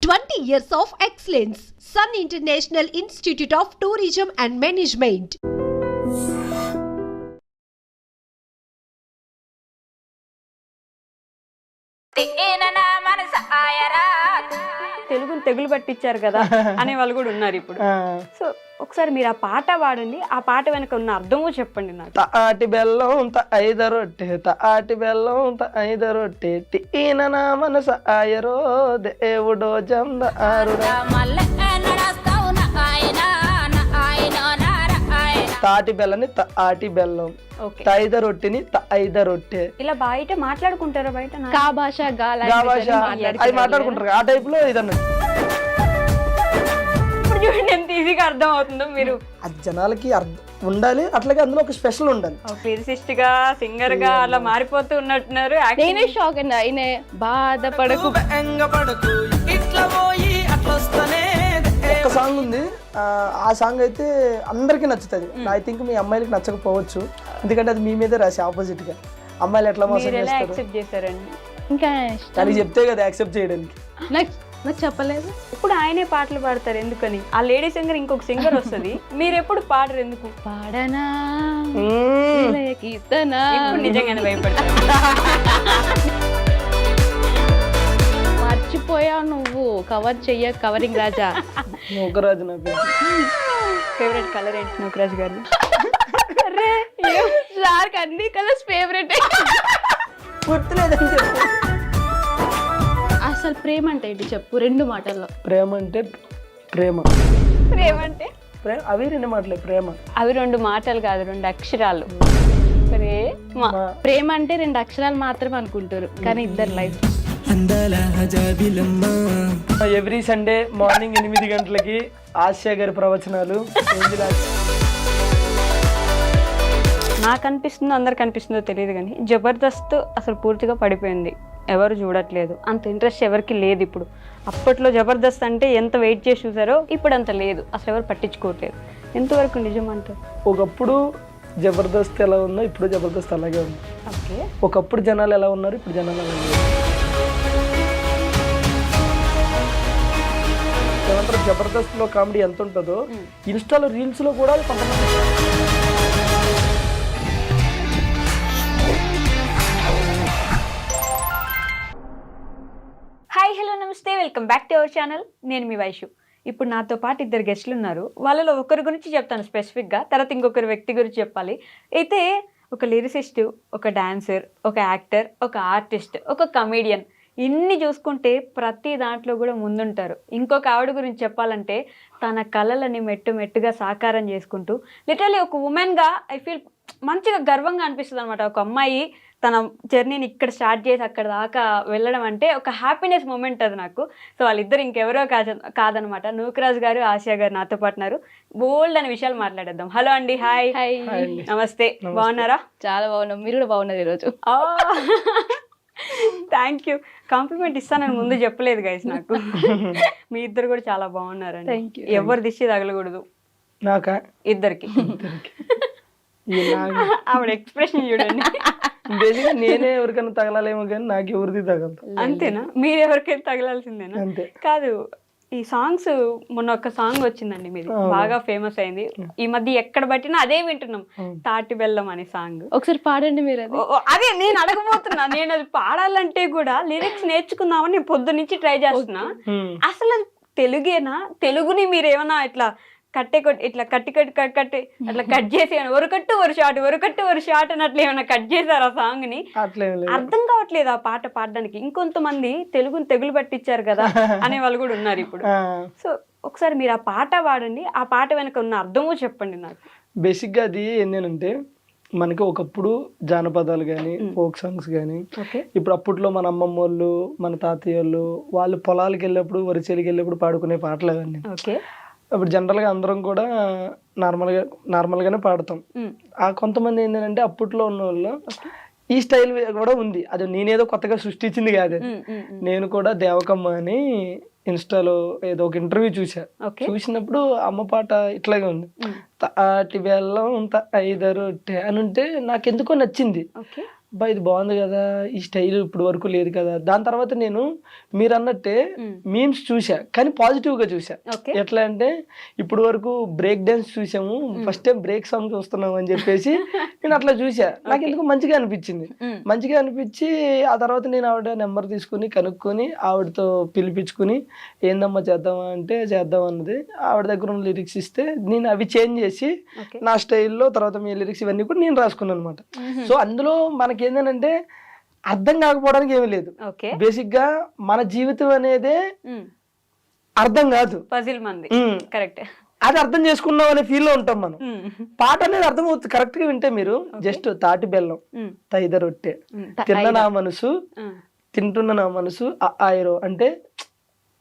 20 years of excellence. Sun International Institute of Tourism and Management. తెలుగుని తెగులు పట్టించారు కదా అనే వాళ్ళు కూడా ఉన్నారు ఇప్పుడు. సో ఒకసారి మీరు ఆ పాట పాడండి, ఆ పాట వెనక ఉన్న అర్థమో చెప్పండి నాకు. తాటి బెల్లం ఐద రొట్టె తాటి బెల్లం ఐద రొట్టె ఈయన నా మనస ఆయరో దేవుడో జంద ఆరుడా. తాటి బెల్లని తాటి బెల్లం, ఐద రొట్టెని ఐద రొట్టె. ఇలా బయట మాట్లాడుకుంటారా? బయట కా భాష అది మాట్లాడుకుంటారు ఆ టైప్ లో ఇదన్నట్టు. ఇప్పుడు చూడండి ఎంత ఈజీగా అర్థం అవుతుందో. మీరు అది జనాలకి ఉండాలి, అట్లాగే అందులో ఒక స్పెషల్ ఉండాలి. లిరిసిస్ట్ గా సింగర్ గా అలా మారిపోతూ ఉన్నట్టున్నారు. నేనే షాక్ అండి. ఆయన బాధపడకు ఒక సాంగ్ ఉంది, ఆ సాంగ్ అయితే అందరికీ నచ్చుతుంది. ఐ థింక్ మీ అమ్మాయిలకి నచ్చకపోవచ్చు, ఎందుకంటే అది మీ మీదే రాసి ఆపోజిట్ గా అమ్మాయిలు ఎట్లా మోసం చేస్తారు. యాక్సెప్ట్ చేశారండి ఇంకా కానీ చెప్తే కదా యాక్సెప్ట్ చేయడానికి. నాకు చెప్పలేదు. ఇప్పుడు ఆయనే పాటలు పాడతారు ఎందుకని? ఆ లేడీ సింగర్ ఇంకొక సింగర్ వస్తుంది, మీరు ఎప్పుడు పాడరు ఎందుకు? పాడనా కీర్తనా. ఇప్పుడు నిజంగానే భయపడతారు. మర్చిపోయావు నువ్వు కవరింగ్ రాజా. నూకరాజు నా పేరు. ఫేవరెట్ కలర్ ఏంటి నూకరాజు గారు? సార్కి అన్ని కలర్స్ ఫేవరెట్. గుర్తులేదని చెప్పు. అసలు ప్రేమ అంటే ఏంటి చెప్పు 2 మాటల్లో. ప్రేమ అంటే ప్రేమ, ప్రేమ అంటే అవి 2 మాటలే. ప్రేమ అవి 2 మాటలు కాదు, 2 అక్షరాలు. ప్రేమ అంటే 2 అక్షరాలు మాత్రమే అనుకుంటారు, కానీ ఇద్దరు లైఫ్. ఎవ్రీ సండే మార్నింగ్ 8 గంటలకి ఆసియా గారి ప్రవచనాలు. నాకు అనిపిస్తుందో అందరికి అనిపిస్తుందో తెలియదు కానీ జబర్దస్త్ అసలు పూర్తిగా పడిపోయింది, ఎవరు చూడట్లేదు, అంత ఇంట్రెస్ట్ ఎవరికి లేదు ఇప్పుడు. అప్పట్లో జబర్దస్త్ అంటే ఎంత వెయిట్ చేసి చూసారో ఇప్పుడు అంత లేదు, అసలు ఎవరు పట్టించుకోవట్లేదు. ఎంతవరకు నిజం అంటారు? ఒకప్పుడు జబర్దస్త్ ఎలా ఉందో ఇప్పుడు జబర్దస్త్ అలాగే ఉంది. ఓకే, ఒకప్పుడు జనాలు ఎలా ఉన్నారు, ఇప్పుడు జనాలు అలా ఉన్నారు. ఏమంటారు, జబర్దస్త్ లో కామెడీ ఎంత ఉంటుందో ఇన్స్టాలో రీల్స్ లో కూడా కొంతమంది. హాయ్ హలో నమస్తే, welcome back to our channel. నేను మీ వైషు. ఇప్పుడు నాతో పాటు 2 గెస్టులు ఉన్నారు. వాళ్ళలో ఒకరి గురించి చెప్తాను స్పెసిఫిక్గా, తర్వాత ఇంకొకరి వ్యక్తి గురించి చెప్పాలి. అయితే ఒక లిరిసిస్ట్, ఒక డాన్సర్, ఒక యాక్టర్, ఒక ఆర్టిస్ట్, ఒక కమీడియన్, ఇన్ని చూసుకుంటే ప్రతి దాంట్లో కూడా ముందుంటారు. ఇంకొక ఆవిడ గురించి చెప్పాలంటే తన కళలని మెట్టుగా సాకారం చేసుకుంటూ లిటరలీ ఒక ఉమెన్గా ఐ ఫీల్ మంచిగా గర్వంగా అనిపిస్తుంది అనమాట. ఒక అమ్మాయి తన జర్నీని ఇక్కడ స్టార్ట్ చేసి అక్కడ దాకా వెళ్ళడం అంటే ఒక హ్యాపీనెస్ మూమెంట్ అది నాకు. సో వాళ్ళిద్దరు ఇంకెవరో కాదనమాట. నూకరాజు గారు, ఆసియా గారు నాతో పాటున్నారు. బోల్డ్ అనే విషయాలు మాట్లాడేద్దాం. హలో అండి, హాయ్. నమస్తే, బాగున్నారా? చాలా బాగున్నాం, మీరు కూడా బాగున్నారు ఈరోజు. Thank you. కాంప్లిమెంట్ ఇస్తానని ముందు చెప్పలేదు గైస్ నాకు. మీ ఇద్దరు కూడా చాలా బాగున్నారండి. ఎవరు దిష్టి తగలకూడదు నాకా, ఇద్దరికి. ఆవిడ ఎక్స్ప్రెషన్ చూడండి. బేసిక్గా నేనే ఎవరికైనా తగలాలేమో కానీ నాకు ఎవరిది తగలదు. అంతేనా? మీరు ఎవరికైనా తగలాల్సిందేనా? అంతే. కాదు, ఈ సాంగ్స్ మొన్న ఒక సాంగ్ వచ్చిందండి మీది, బాగా ఫేమస్ అయింది. ఈ మధ్య ఎక్కడ పట్టినా అదే వింటున్నాం, తాటి బెల్లం అనే సాంగ్. ఒకసారి పాడండి మీరు. అదే నేను అడగబోతున్నా. నేను అది పాడాలంటే కూడా లిరిక్స్ నేర్చుకుందామని నేను పొద్దు నుంచి ట్రై చేస్తున్నా. అసలు అది తెలుగేనా? తెలుగుని మీరు ఏమన్నా ఇట్లా ఇట్లా కట్టి అట్లా కట్ చేసి ఒరకట్టు ఒక షాట్ అన్నట్లు ఏమైనా కట్ చేశారు ఆ సాంగ్ ని? అర్థం కావట్లేదు ఆ పాట పాడడానికి. ఇంకొంతమంది తెలుగుని తెగులు పట్టించారు కదా అనే వాళ్ళు కూడా ఉన్నారు ఇప్పుడు. సో ఒకసారి మీరు ఆ పాట పాడండి, ఆ పాట వెనక ఉన్న అర్థమో చెప్పండి నాకు. బేసిక్ గా అది ఏంటంటే, మనకి ఒకప్పుడు జానపదాలు కానీ ఫోక్ సాంగ్స్ కానీ, ఇప్పుడు అప్పట్లో మన అమ్మమ్మ వాళ్ళు, మన తాతయ్య వాళ్ళు పొలాలకు వెళ్ళినప్పుడు, వరిచేలికి వెళ్ళినప్పుడు పాడుకునే పాటలు అవన్నీ. ఇప్పుడు జనరల్గా అందరం కూడా నార్మల్గానే పాడతాం. ఆ కొంతమంది ఏంటంటే అప్పట్లో ఉన్న వాళ్ళు ఈ స్టైల్ కూడా ఉంది. అది నేనేదో కొత్తగా సృష్టించింది కాదు. నేను కూడా దేవకమ్మ అని ఇన్స్టాలో ఏదో ఒక ఇంటర్వ్యూ చూసినప్పుడు అమ్మ పాట ఇట్లాగే ఉంది. తాటి బెల్లం ఐద రొట్టె అని ఉంటే నాకెందుకో నచ్చింది. బా ఇది బాగుంది కదా, ఈ స్టైల్ ఇప్పుడు వరకు లేదు కదా. దాని తర్వాత నేను మీరు అన్నట్టే మీమ్స్ చూసా, కానీ పాజిటివ్ గా చూసా. ఓకే ఎట్లా అంటే ఇప్పుడు వరకు బ్రేక్ డాన్స్ చూసాము, ఫస్ట్ టైం బ్రేక్ సాంగ్ చూస్తున్నాం అని చెప్పేసి నేను అట్లా చూసా. నాకు ఎందుకు మంచిగా అనిపించింది. మంచిగా అనిపించి ఆ తర్వాత నేను ఆవిడ నెంబర్ తీసుకుని కనుక్కొని ఆవిడతో పిలిపించుకుని ఏందమ్మా చేద్దామా అంటే చేద్దాం అన్నది. ఆవిడ దగ్గర ఉన్న లిరిక్స్ ఇస్తే నేను అవి చేంజ్ చేసి నా స్టైల్లో తర్వాత మీ లిరిక్స్ ఇవన్నీ కూడా నేను రాసుకున్నాను అనమాట. సో అందులో మనకి ఏంటంటే అర్థం కాకపోవడానికి ఏమీ లేదు. బేసిక్ గా మన జీవితం అనేదే అర్థం కాదు, పజిల్ మంది కరెక్ట్, అది అర్థం చేసుకున్నాం అనే ఫీల్ లో ఉంటాం మనం. పాట అనేది అర్థం అవుతుంది కరెక్ట్ గా వింటే. మీరు జస్ట్ తాటి బెల్లం తైద రొట్టె తిన్న నా మనసు తింటున్న నా మనసు ఆయిరో అంటే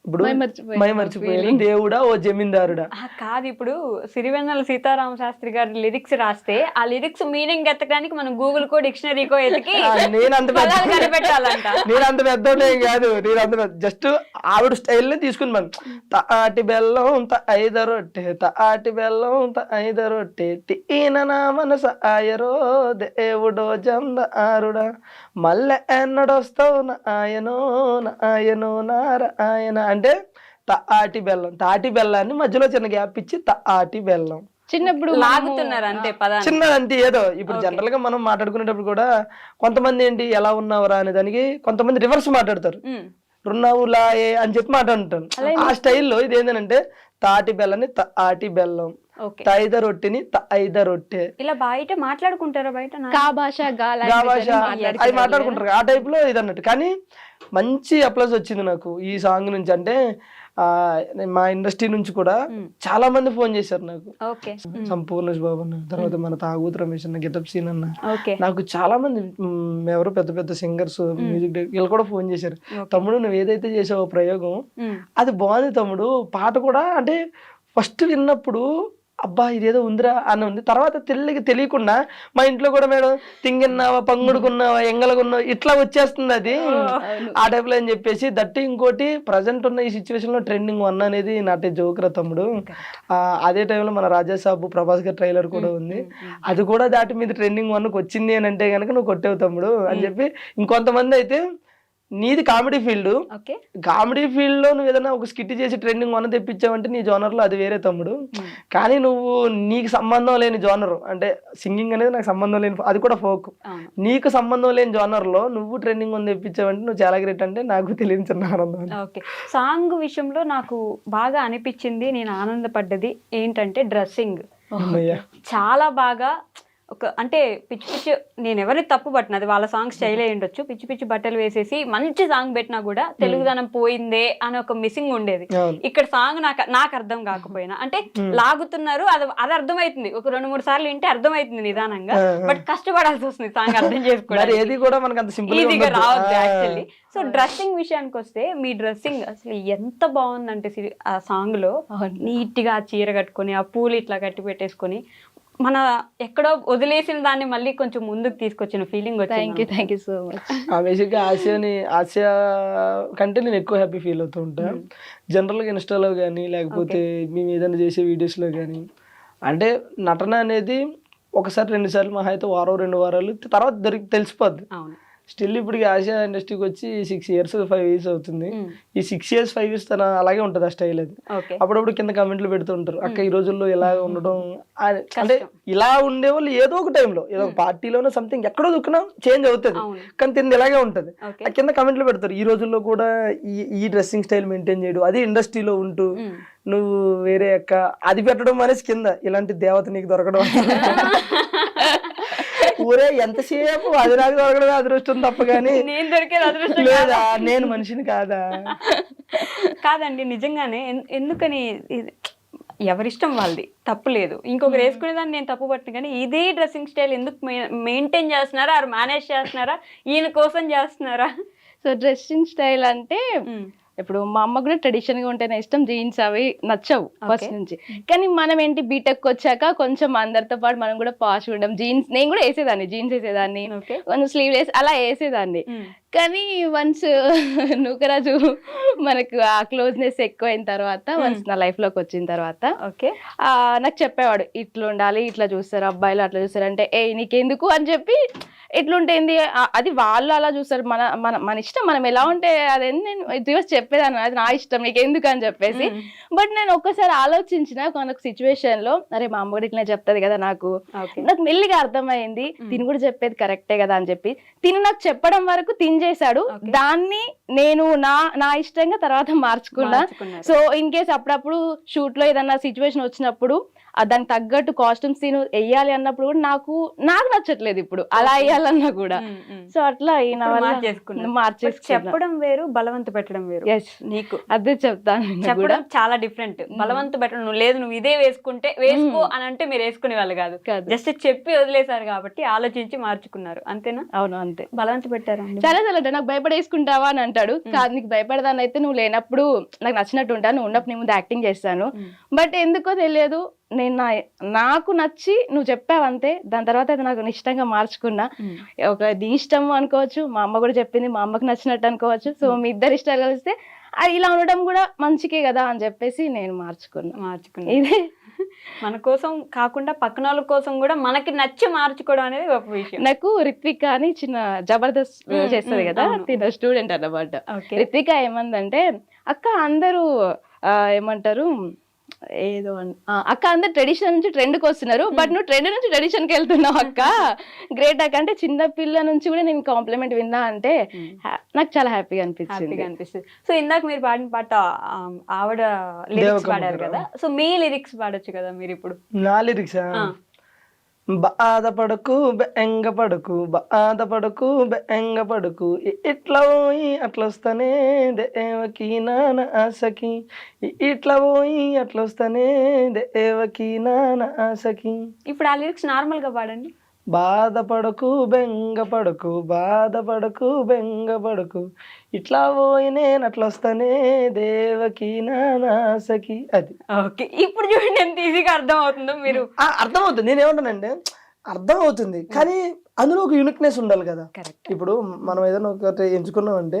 ఇప్పుడు మర్చిపోయాను దేవుడా ఓ జమీందారుడా కాదు. ఇప్పుడు సిరివెన్నెల సీతారామ శాస్త్రి గారి లిరిక్స్ రాస్తే ఆ లిరిక్స్ మీనింగ్ ఎత్తడానికి మనం గూగుల్ కో డిక్షనరీకో ఎతికి నేను అంత కనిపెట్టాలంట. నేను అంత పెద్దోడే కాదు, నేను అంత జస్ట్ ఆవిడ స్టైల్ తీసుకుని మనం తాటి బెల్లం ఐద రొట్టె తాటి బెల్లం ఐద రొట్టె టీన నా మనస ఆయరో దేవుడో జందారుడా మళ్ళీ ఎన్నడొస్తావు నా ఆయనో నార ఆయన అంటే తాటి బెల్లం. తాటి బెల్లాన్ని మధ్యలో చిన్న గ్యాప్ ఇచ్చి తాటి బెల్లం చిన్నప్పుడు లాగుతున్నారు అంతే పదాన్ని. చిన్నదంటే ఏదో ఇప్పుడు జనరల్ గా మనం మాట్లాడుకునేటప్పుడు కూడా కొంతమంది ఏంటి ఎలా ఉన్నావురా అనే దానికి కొంతమంది రివర్స్ మాట్లాడతారు, రున్నావులా అని చెప్పి మాట్లాడుతారు. ఆ స్టైల్లో ఇది ఏంటంటే తాటి బెల్లని తాటి బెల్లం, తైద రొట్టెని తైద రొట్టె. ఇలా బయట మాట్లాడుకుంటారా? బయట గా భాష అది మాట్లాడుకుంటారు ఆ టైప్ లో ఇది అన్నట్టు. కానీ మంచి అప్లాస్ వచ్చింది నాకు ఈ సాంగ్ నుంచి. అంటే మా ఇండస్ట్రీ నుంచి కూడా చాలా మంది ఫోన్ చేశారు నాకు. సంపూర్ణ బాబు అన్న, తర్వాత మన తాగూతు రమేష్ అన్న, గెటప్ సీన్ అన్న, నాకు చాలా మంది ఎవరు పెద్ద పెద్ద సింగర్స్ మ్యూజిక్ డైరెక్టర్ వీళ్ళు కూడా ఫోన్ చేశారు. తమ్ముడు నువ్వు ఏదైతే చేసావో ప్రయోగం అది బాగుంది తమ్ముడు. పాట కూడా అంటే ఫస్ట్ విన్నప్పుడు అబ్బా ఇదేదో ఉందిరా అని ఉంది. తర్వాత తెలియకుండా మా ఇంట్లో కూడా మేడం తింగిన్నావా పంగుడుకున్నావా ఎంగలకున్నావా ఇట్లా వచ్చేస్తుంది అది ఆ టైప్ లో అని చెప్పేసి. దట్టు ఇంకోటి ప్రజెంట్ ఉన్న ఈ సిచ్యువేషన్ లో ట్రెండింగ్ 1 అనేది నాటే జోకురా తమ్ముడు. అదే టైంలో మన రాజాసాబు ప్రభాస్ గారి ట్రైలర్ కూడా ఉంది, అది కూడా దాటి మీద ట్రెండింగ్ 1కి వచ్చింది అని అంటే కనుక నువ్వు కొట్టేవు తమ్ముడు అని చెప్పి. ఇంకొంతమంది అయితే నీది కామెడీ ఫీల్డ్, కామెడీ ఫీల్డ్ లో నువ్వు ఏదైనా ఒక స్కిట్ చేసి ట్రెండింగ్ 1 తెప్పించావంటే నీ జోనర్ లో అది వేరే తమ్ముడు. కానీ నువ్వు నీకు సంబంధం లేని జోనర్ అంటే సింగింగ్ అనేది నాకు సంబంధం లేని, అది కూడా ఫోక్, నీకు సంబంధం లేని జోనర్ లో నువ్వు ట్రెండింగ్ 1 తెప్పించావంటే నువ్వు చాలా గ్రేట్. అంటే నాకు తెలియని చిన్న ఆనందం. ఓకే, సాంగ్ విషయంలో నాకు బాగా అనిపించింది, నేను ఆనందపడ్డది ఏంటంటే డ్రెస్సింగ్ చాలా బాగా అంటే పిచ్చి పిచ్చి, నేను ఎవరిని తప్పు పట్టిన అది వాళ్ళ సాంగ్ స్టైల్ అయి ఉండొచ్చు, పిచ్చి పిచ్చి బట్టలు వేసేసి మంచి సాంగ్ పెట్టినా కూడా తెలుగుదనం పోయిందే అని ఒక మిస్సింగ్ ఉండేది. ఇక్కడ సాంగ్ నాకు అర్థం కాకపోయినా అంటే లాగుతున్నారు, అది అర్థమవుతుంది, ఒక 2-3 సార్లు వింటే అర్థమవుతుంది నిదానంగా, బట్ కష్టపడాల్సి వస్తుంది సాంగ్ అర్థం చేసుకోవడానికి, ఈజీగా రావద్దు యాక్చువల్లీ. సో డ్రెస్సింగ్ విషయానికి వస్తే మీ డ్రెస్సింగ్ అసలు ఎంత బాగుందంటే ఆ సాంగ్ లో నీట్ గా చీర కట్టుకొని ఆ పూలు ఇట్లా కట్టి పెట్టేసుకొని మన ఎక్కడో వదిలేసిన దాన్ని మళ్ళీ కొంచెం ముందుకు తీసుకొచ్చిన ఫీలింగ్ వచ్చింది. Thank you so much. బేసిక్గా ఆసియా కంటే నేను ఎక్కువ హ్యాపీ ఫీల్ అవుతూ ఉంటాను. జనరల్గా ఇన్స్టాలో కానీ లేకపోతే మేము ఏదైనా చేసే వీడియోస్లో కానీ అంటే నటన అనేది ఒకసారి 2 సార్లు మహా అయితే వారం 2 వారాలు తర్వాత తెలిసిపోద్ది. స్టిల్ ఇప్పుడు ఆసియా ఇండస్ట్రీకి వచ్చి 6 years 5 years అవుతుంది. ఈ 6 years 5 years తన అలాగే ఉంటుంది ఆ స్టైల్. అది అప్పుడప్పుడు కింద కమెంట్లు పెడుతూ ఉంటారు, అక్క ఈ రోజుల్లో ఇలా ఉండడం అంటే ఇలా ఉండేవాళ్ళు ఏదో ఒక టైంలో ఏదో ఒక పార్టీలోనో సంథింగ్ ఎక్కడో దుక్కున చేంజ్ అవుతుంది, కానీ తింది ఇలాగే ఉంటుంది. ఆ కింద కమెంట్లు పెడతారు ఈ రోజుల్లో కూడా ఈ డ్రెస్సింగ్ స్టైల్ మెయింటైన్ చేయడం, అది ఇండస్ట్రీలో ఉంటూ నువ్వు వేరే అక్క అది పెట్టడం అనేసి కింద ఇలాంటి దేవత నీకు దొరకడం ఊరే ఎంతసేపు అది నాకు దొరకడమే అదృష్టం తప్ప కానీ నేను దొరికేది అదృష్టం లేదా, నేను మనిషిని కాదండి నిజంగానే. ఎందుకని ఎవరిష్టం వాళ్ళది, తప్పు లేదు. ఇంకొకరు వేసుకునే దాన్ని నేను తప్పు పట్టిన, కానీ ఇదే డ్రెస్సింగ్ స్టైల్ ఎందుకు మెయింటైన్ చేస్తున్నారా, ఆరు మేనేజ్ చేస్తున్నారా, ఈయన కోసం చేస్తున్నారా? సో డ్రెస్సింగ్ స్టైల్ అంటే ఇప్పుడు మా అమ్మ కూడా ట్రెడిషన్ గా ఉంటేనే ఇష్టం, జీన్స్ అవి నచ్చవు ఫస్ట్ నుంచి. కానీ మనం ఏంటి బీటెక్ వచ్చాక కొంచెం అందరితో పాటు మనం కూడా పాష్ ఉండడం, జీన్స్ నేను కూడా వేసేదాన్ని, జీన్స్ వేసేదాన్ని, కొంచెం స్లీవ్లెస్ అలా వేసేదాన్ని. కానీ వన్స్ నూకరాజు మనకు ఆ క్లోజ్నెస్ ఎక్కువైన తర్వాత, వన్స్ నా లైఫ్ లోకి వచ్చిన తర్వాత నాకు చెప్పేవాడు ఇట్లా ఉండాలి, ఇట్లా చూస్తారు అబ్బాయిలు, అట్లా చూస్తారు అంటే ఏ నీకెందుకు అని చెప్పి ఎట్లుంటేంది అది వాళ్ళు అలా చూస్తారు, మన మన మన ఇష్టం, మనం ఎలా ఉంటే అదేంటి నేను రివర్స్ చెప్పేదాన్ని, అది నా ఇష్టం నీకు ఎందుకు అని చెప్పేసి. బట్ నేను ఒక్కసారి ఆలోచించిన ఒక సిచ్యువేషన్ లో, అరే మా అమ్మ కూడా ఇట్లా చెప్తాది కదా నాకు మెల్లిగా అర్థమైంది తిని కూడా చెప్పేది కరెక్టే కదా అని చెప్పి తిని నాకు చెప్పడం వరకు తిని చేశాడు. దాన్ని నేను నా ఇష్టంగా తర్వాత మార్చుకున్నా. సో ఇన్ కేస్ అప్పుడప్పుడు షూట్ లో ఏదన్నా సిచ్యువేషన్ వచ్చినప్పుడు దానికి తగ్గట్టు కాస్ట్యూమ్స్ తిను వెయ్యాలి అన్నప్పుడు కూడా నాకు నచ్చట్లేదు ఇప్పుడు అలా వేయాలన్నా కూడా. సో అట్లా చెప్పడం వేరు, బలవంత పెట్టడం వేరు. నీకు అదే చెప్తాను, చెప్పడం చాలా డిఫరెంట్. బలవంత పెట్టడం, నువ్వు లేదు నువ్వు ఇదే వేసుకో అని అంటే మీరు వేసుకునే వాళ్ళు కాదు, జస్ట్ చెప్పి వదిలేసారు కాబట్టి ఆలోచించి మార్చుకున్నారు, అంతేనా? అవును అంతే. బలవంత పెట్టారు చాలా నాకు భయపడేసుకుంటావా అని అంటాడు. కాదు నీకు భయపడదాని అయితే నువ్వు లేనప్పుడు నాకు నచ్చినట్టు ఉంటాను, నువ్వు ఉన్నప్పుడు నీ ముందు యాక్టింగ్ చేస్తాను. బట్ ఎందుకో తెలియదు, నేను నాకు నచ్చి నువ్వు చెప్పావంతే, దాని తర్వాత అది నాకు ఇష్టంగా మార్చుకున్నా. ఒక నీ ఇష్టం అనుకోవచ్చు, మా అమ్మ కూడా చెప్పింది, మా అమ్మకి నచ్చినట్టు అనుకోవచ్చు. సో మీ ఇద్దరు ఇష్టాలు కలిస్తే ఇలా ఉండడం కూడా మంచికే కదా అని చెప్పేసి నేను మార్చుకున్నా. ఇదే మన కోసం కాకుండా పక్కన వాళ్ళ కోసం కూడా మనకి నచ్చి మార్చుకోవడం అనేది గొప్ప విషయం. నాకు రిత్విక అని చిన్న జబర్దస్త్ చేస్తుంది కదా, తిన స్టూడెంట్ అన్నమాట. రిత్విక ఏమందంటే, అక్క అందరూ ఏమంటారు ఏదో అక్క అందరు ట్రెడిషన్ నుంచి ట్రెండ్ కి వస్తున్నారు, బట్ నువ్వు ట్రెండ్ నుంచి ట్రెడిషన్ కి వెళ్తున్నావు అక్క, గ్రేట్ అక్క. అంటే చిన్న పిల్ల నుంచి కూడా నేను కాంప్లిమెంట్ విన్నా అంటే నాకు చాలా హ్యాపీగా అనిపిస్తుంది. సో ఇందాక మీరు పాడిన పాట ఆవిడ లిరిక్స్ పాడారు కదా, సో మీ లిరిక్స్ పాడొచ్చు కదా మీరు ఇప్పుడు. నా లిరిక్స్ బాధపడకు బెంగపడకు, బాధపడకు బెంగపడకు, ఇట్లా పోయి అట్లా వస్తానే దేవకి నాన్న ఆశకి, ఇట్లా పోయి అట్లా వస్తానే దేవకి నాన్న ఆశకి. ఇప్పుడు ఆ లిరిక్స్ నార్మల్ గా పాడండి. బాధపడకు బెంగపడకు, బాధపడకు బెంగపడకు, ఇట్లా పోయి నేను అట్లా వస్తానే దేవకి నానాసకి. అది ఓకే. ఇప్పుడు చూడండి ఎంత ఈజీగా అర్థం అవుతుందో. మీరు అర్థమవుతుంది, నేనేమంటానంటే అర్థమవుతుంది, కానీ అందులో ఒక యూనిక్నెస్ ఉండాలి కదా. ఇప్పుడు మనం ఏదైనా ఒకటి ఎంచుకున్నామంటే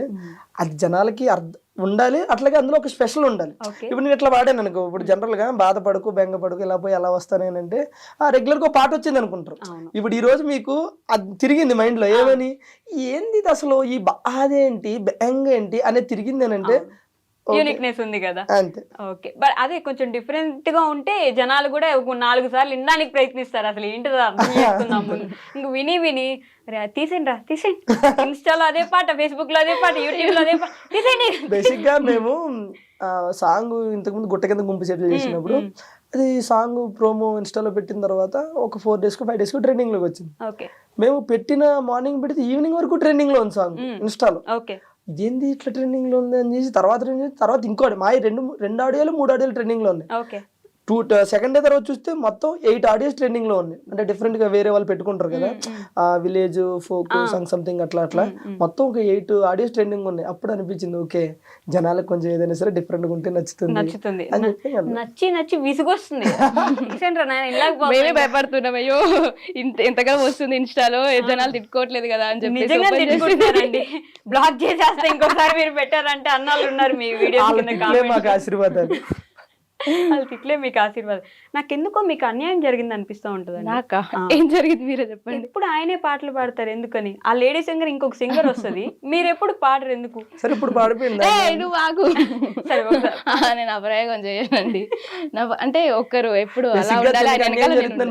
అది జనాలకి ఉండాలి, అట్లాగే అందులో ఒక స్పెషల్ ఉండాలి. ఇప్పుడు నేను ఇట్లా పాడాను అనుకో, ఇప్పుడు జనరల్ గా బాధపడకు బెంగపడకు ఇలా పోయి ఎలా వస్తానేనంటే రెగ్యులర్ గా పాట వచ్చింది అనుకుంటారు. ఇప్పుడు ఈ రోజు మీకు అది తిరిగింది మైండ్ లో, ఏమని ఏంది అసలు ఈ బాధేంటి బెంగ ఏంటి అనేది తిరిగింది అని అంటే యూనిక్నెస్ ఉంది కదా, అంతే. ఓకే. బట్ అదే కొంచెం డిఫరెంట్ గా ఉంటే జనాలు కూడా 4 సార్లు వినడానికి ప్రయత్నిస్తారు, అసలు ఏంటిదో అర్థం చేసుకుందాము. ఇంక విని తీసేయండి ఇన్స్టాలో అదే పాట, ఫేస్బుక్ లో అదే పాట, యూట్యూబ్ లో అదే పాట, తీసేయండి. బేసిక్ గా మేము సాంగ్ ఇంతకుముందు గుట్ట కింద గుంపు సెట్లు చేసినప్పుడు అది సాంగ్ ప్రోమో ఇన్స్టాలో పెట్టిన తర్వాత ఒక 4 days 5 days ట్రెండింగ్ లోకి వచ్చింది. మేము పెట్టిన మార్నింగ్ పెడితే ఈవినింగ్ వరకు ట్రెండింగ్ లో ఉంది సాంగ్ ఇన్స్టాలో. ఇదేంది ఇట్లా ట్రెండింగ్ లో ఉంది అని చేసి తర్వాత ఇంకోటి మా 2 ఆడియోలు 3 ఆడియోలు ట్రెండింగ్ లో ఉన్నాయి. సెకండ్ డే తర్వాత చూస్తే మొత్తం 8 ఆడియోస్ ట్రెండింగ్ లో ఉన్నాయి. అంటే డిఫరెంట్ గా వేరే వాళ్ళు పెట్టుకుంటారు కదా, విలేజ్ ఫోక్ సాంగ్ సంథింగ్ అట్లా మొత్తం ఒక 8 ఆడియోస్ ట్రెండింగ్ ఉన్నాయి. అప్పుడు అనిపించింది ఓకే జనాలకు కొంచెం ఏదైనా సరే డిఫరెంట్ గా ఉంటే నచ్చుతుంది. నచ్చి విసుగొస్తుంది. మేమే భయపడుతున్నాం, అయ్యో ఎంతగా వస్తుంది ఇన్స్టాలో జనాలు తిట్టుకోవట్లేదు కదా అని చెప్పి. నిజంగా బ్లాక్ చేసేస్తే ఇంకోసారి మీరు పెట్టారంటే అన్నాళ్ళు ఉన్నారు మీ వీడియో. మాకు ఆశీర్వాదాలు, వాళ్ళు తిట్లే మీకు ఆశీర్వాదం. నాకెందుకో మీకు అన్యాయం జరిగింది అనిపిస్తూ ఉంటుంది. నాకా ఏం జరిగింది మీరే చెప్పండి. ఇప్పుడు ఆయనే పాటలు పాడతారు ఎందుకని, ఆ లేడీ సింగర్ ఇంకొక సింగర్ వస్తుంది, మీరు ఎప్పుడు పాడరు ఎందుకు? సరే ఇప్పుడు పాడిపోయింది, నువ్వు ఆగు. నేను అప్రయోగం చేయనండి. అంటే ఒక్కరు ఎప్పుడు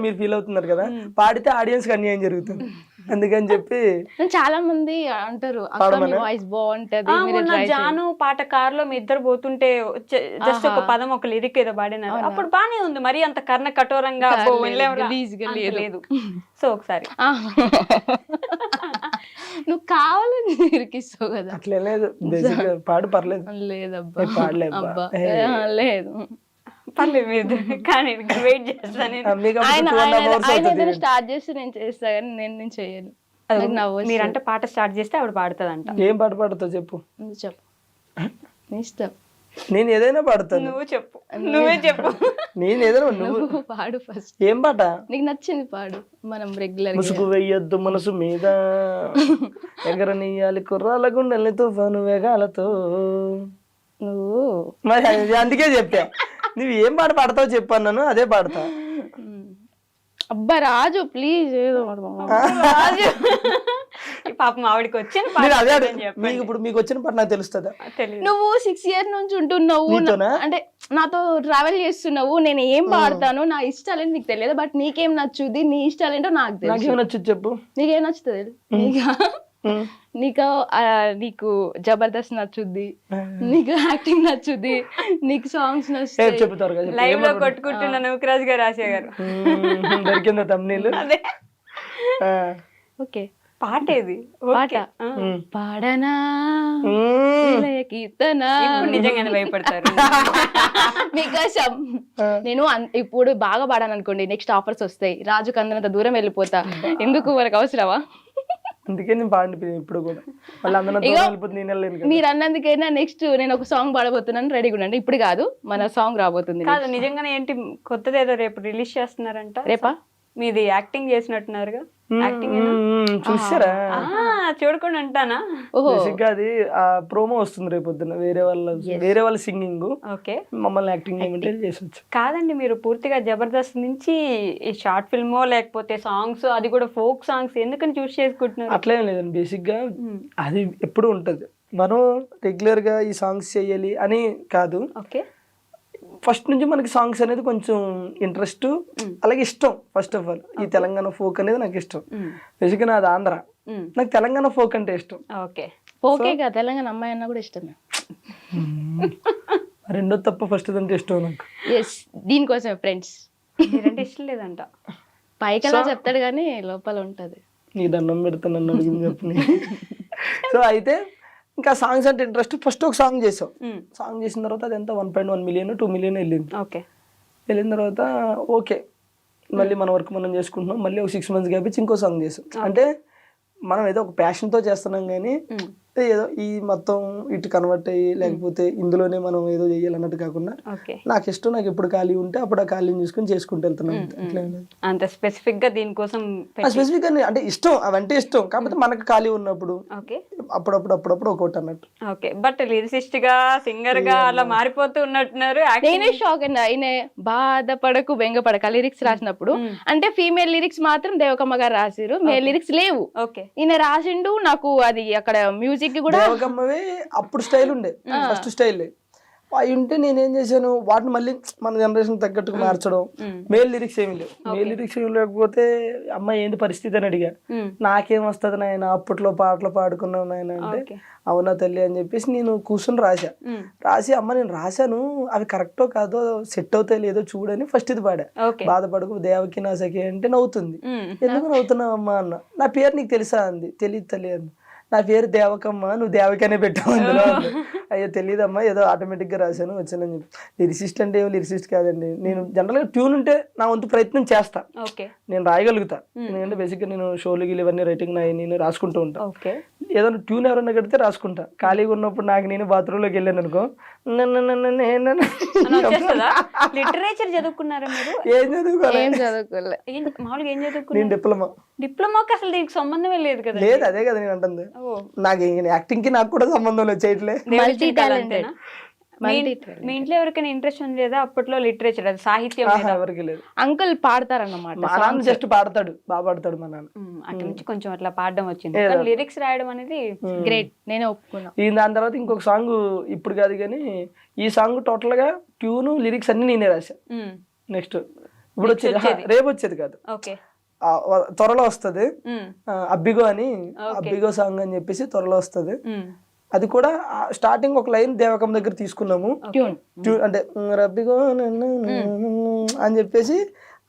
మీరు ఫీల్ అవుతున్నారు కదా, పాడితే ఆడియన్స్ కి అన్యాయం జరుగుతుంది అందుకని చెప్పి చాలా మంది అంటారు వాయిస్ బాగుంటది. జాను పాట కార్ లో మీ ఇద్దరు పోతుంటే జస్ట్ ఒక పదం ఒక లిరిక్ ఏదో పాడినారు, అప్పుడు బానే ఉంది. మరి అంత కర్ణ కఠోరంగా లేదు. సో ఒకసారి నువ్వు కావాలని ఇరికిస్తావు కదా, అట్లే లేదు. పాడు పర్లేదు. లేదబ్బా పాడలేబ్బా లేదు పర్లేదు మీరు, కానీ వెయిట్ చేస్తాను. ఆయన స్టార్ట్ చేస్తే నేను చేస్తా కానీ నేను చేయను. మీరంటే పాట స్టార్ట్ చేస్తే ఆవిడ పాడుతుందంట. ఏం పాట పాడుతావు చెప్పు? ఇష్టం నేను ఏదైనా పాడుతాను, నువ్వు చెప్పు. నువ్వే చెప్పు. నేను ఏదైనా నువ్వు పాడు ఫస్ట్. ఏం పాట నీకు నచ్చింది పాడు. మనం రెగ్యులర్ ముసుగు వెయ్యొద్దు మనసు మీద, ఎగరనియ్యాలి కుర్రాల గుండెల్ని తుఫాను వేగాలతో. నువ్వు మరి అందుకే చెప్పా, నువ్వు ఏం పాట పాడతావు చెప్పాను, అదే పాడతా. అబ్బా రాజు ప్లీజ్ ఏదో ఒకటి మామ. రాజు పాపం ఆవిడకి వచ్చిన నేను అదే పాట మీకు ఇప్పుడు మీకు వచ్చిన పాట నాకు తెలుస్తుందా? తెలియదు. నువ్వు 6 years నుంచి ఉంటున్నావు నీతోనా? అంటే నాతో ట్రావెల్ చేస్తున్నావు, నేను ఏం పాడతాను నా ఇష్టాలేంటి నీకు తెలియదు, బట్ నీకేం నచ్చుది, నీ ఇష్టాలేంటో నాకు తెలుసు. నాకేమైనా నచ్చింది చెప్పు. నీకేం నచ్చుతుంది? నీకు నీకు జబర్దస్త్ నచ్చుద్ది, నీకు యాక్టింగ్ నచ్చుద్ది, నీకు సాంగ్స్ నచ్చుతాయి. చెప్తారు కదా లైవ్ లో కొట్టుకుంటున్న నూకరాజ్ గారు రాశా గారు దొరికిందా తమ్నీళ్ళు? అదే ఓకే పాట ఏది పాట ఓకే. పాడనా వినయ కీర్తన. ఇప్పుడు నిజంగానే భయపడతారు. మీకోసం నేను ఇప్పుడు బాగా పాడాను అనుకోండి, నెక్స్ట్ ఆఫర్స్ వస్తాయి, రాజు కందనంత దూరం వెళ్ళిపోతా, ఎందుకు మనకు అవసరమా? అందుకే నేను పాడిపోయాను ఇప్పుడు కూడా. మళ్ళీ అందరూ వెళ్ళిపోతుంది, నేను వెళ్ళలేను కదా. మీరు అన్నందుకైనా నెక్స్ట్ నేను ఒక సాంగ్ పాడబోతున్నాను, రెడీగా ఉండండి. ఇప్పుడు కాదు, మన సాంగ్ రాబోతుంది. కాదు నిజంగానే ఏంటి కొత్తది ఏదో రేపు రిలీజ్ చేస్తున్నారంట. రేపా? మీది యాక్టింగ్ చేసినట్టున్నారుగా. యాక్టింగ్ చూసారా? చూడకుండా అంటానా? బేసిక్గా అది ఆ ప్రోమో వస్తుంది రేపు పొద్దున్న, వేరే వాళ్ళ సింగింగ్, ఓకే, మమ్మల్ని యాక్టింగ్ ఏమంటే చేసొచ్చు. కాదండి మీరు పూర్తిగా జబర్దస్త్ నుంచి ఈ షార్ట్ ఫిల్మో లేకపోతే సాంగ్స్, అది కూడా ఫోక్ సాంగ్స్ ఎందుకని చూస్ చేసుకుంటున్నారు? అట్లేం లేదండి, బేసిక్గా అది ఎప్పుడు ఉంటది. మనం రెగ్యులర్ గా ఈ సాంగ్స్ చేయాలి అని కాదు. ఓకే, ఫస్ట్ నుంచి మనకి సాంగ్స్ అనేది కొంచెం ఇంట్రెస్ట్, అలాగే ఇష్టం. ఫస్ట్ ఆఫ్ ఆల్ ఈ తెలంగాణ ఫోక్ అనేది నాకు ఇష్టం. బేసిక్గా నాది ఆంధ్ర, నాకు తెలంగాణ ఫోక్ అంటే ఇష్టం. ఓకే, ఓకే కదా, తెలంగాణ అమ్మాయి అన్న కూడా ఇష్టమే. రెండో తప్ప ఫస్ట్ అంటే ఇష్టం నాకు. ఎస్, దీనికోసమే ఫ్రెండ్స్. మీరంటే ఇష్టం లేదంట. పైకల్లా చెప్తాడు కానీ లోపల ఉంటది. నీ దండం పెడతాను నన్ను అడిగింది చెప్పు. సో అయితే ఇంకా సాంగ్స్ అంటే ఇంట్రెస్ట్. ఫస్ట్ ఒక సాంగ్ చేసాం, సాంగ్ చేసిన తర్వాత అది ఎంత 1.1 million 2 million వెళ్ళింది. ఓకే, వెళ్ళిన తర్వాత ఓకే మళ్ళీ మన వర్క్ మనం చేసుకుంటున్నాం. మళ్ళీ ఒక 6 months గ్యాప్ ఇచ్చి ఇంకో సాంగ్ చేసాం. అంటే మనం ఏదో ఒక ప్యాషన్తో చేస్తున్నాం, కానీ ఏదో ఈ మొత్తం ఇటు కన్వర్ట్ అయ్యి లేకపోతే ఇందులోనే మనం ఏదో చేయాలన్నట్టు కాకుండా నాకు ఇష్టం, నాకు ఎప్పుడు ఖాళీ ఉంటే అప్పుడు ఆ ఖాళీని చూసుకొని చేసుకుంటూ వెళ్తున్నాం. అంత స్పెసిఫిక్ గా దీనికోసం స్పెసిఫిక్ గా అంటే ఇష్టం, అవంటే ఇష్టం. కాకపోతే మనకు ఖాళీ ఉన్నప్పుడు అప్పుడప్పుడు ఒకటి అన్నట్టు. ఓకే, బట్ లిరిసిస్ట్ గా సింగర్ గా అలా మారిపోతూ ఉన్నట్టున్నారు. నేనే షాక్ అయినా, ఈయన బాధపడకు బెంగపడక లిరిక్స్ రాసినప్పుడు, అంటే ఫీమేల్ లిరిక్స్ మాత్రం దేవకమ్మ గారు రాసిరు, మేల్ లిరిక్స్ లేవు. ఓకే, ఈయన రాసిండు. నాకు అది అక్కడ మ్యూజిక్ కూడా దేవకమ్మవే అప్పుడు స్టైల్ ఉండే, ఫస్ట్ స్టైల్ అవి ఉంటే నేనేం చేశాను, వాటిని మళ్ళీ మన జనరేషన్ తగ్గట్టుకు మార్చడం. మేల్ లిరిక్స్ ఏమి లేవు. మేల్ లిరిక్స్ ఏమి లేకపోతే అమ్మాయి ఏంది పరిస్థితి అని అడిగా. నాకేం వస్తుంది నాయన, అప్పట్లో పాటలు పాడుకున్నావు నాయన అంటే, అవునా తల్లి అని చెప్పేసి నేను కూర్చొని రాసి అమ్మ నేను రాశాను, అవి కరెక్టో కాదో సెట్ అవుతాయి లేదో చూడని ఫస్ట్ ఇది పాడా. బాధపడకు దేవకి నా సఖి అంటే నవ్వుతుంది. ఎందుకు నవ్వుతున్నావు అమ్మా అన్న. నా పేరు నీకు తెలుసా అంది. తెలియదు తల్లి అంది. నా పేరు దేవకమ్మ, నువ్వు దేవకనే పెట్టావు అందులో. అయ్యో తెలియదమ్మా, ఏదో ఆటోమేటిక్గా రాశాను వచ్చానని చెప్పి. లిరిసిస్ట్ అంటే ఏమో లిరిసిస్ట్ కాదండి. నేను జనరల్గా ట్యూన్ ఉంటే నా వంతు ప్రయత్నం చేస్తా, నేను రాయగలుగుతా. ఎందుకంటే బేసిక్గా నేను షోలు గీలు ఇవన్నీ రైటింగ్ నేను రాసుకుంటూ ఉంటా. ఏదైనా ట్యూన్ ఎవరన్నా కడితే రాసుకుంటా. ఖాళీగా ఉన్నప్పుడు నాకు నేను బాత్రూంలోకి వెళ్ళాను అనుకో, లిటరేచర్ చదువుకున్నారా మీరు? ఏం చదువుకోలే. మామూలుగా ఏం చదువుకున్నారు? నేను డిప్లొమాకి అసలు దీనికి సంబంధమే లేదు కదా. లేదు, అదే కదా నేను అంటుంది. నాకు యాక్టింగ్ కి నాకు కూడా సంబంధం లేదు, చేయట్లే. మీ ఇంట్లో ఎవరికైనా ఇంట్రెస్ట్ ఉంది లేదా అప్పట్లో లిటరేచర్, అది సాహిత్యం? ఎవరికి లేదు. అంకుల్ పాడతారన్నమాట. మా నాన్న జస్ట్ పాడతాడు, బాగా పాడతాడు మా నాన్న. అక్కడ నుంచి కొంచెం అట్లా పాడడం వచ్చింది. లిరిక్స్ రాయడం అనేది గ్రేట్, నేనే ఒప్పుకున్నా. దాని తర్వాత ఇంకొక సాంగ్ ఇప్పుడు కాదు కానీ, ఈ సాంగ్ టోటల్ గా ట్యూన్ లిరిక్స్ అన్ని నేనే రాశా. నెక్స్ట్ ఇప్పుడు వచ్చేది, రేపు వచ్చేది కాదు, త్వరలో వస్తుంది. అబ్బిగో అని, అబ్బిగో సాంగ్ అని చెప్పేసి త్వరలో వస్తుంది. అది కూడా స్టార్టింగ్ ఒక లైన్ దేవకం దగ్గర తీసుకున్నాము, అంటే రబ్బిగో అని చెప్పేసి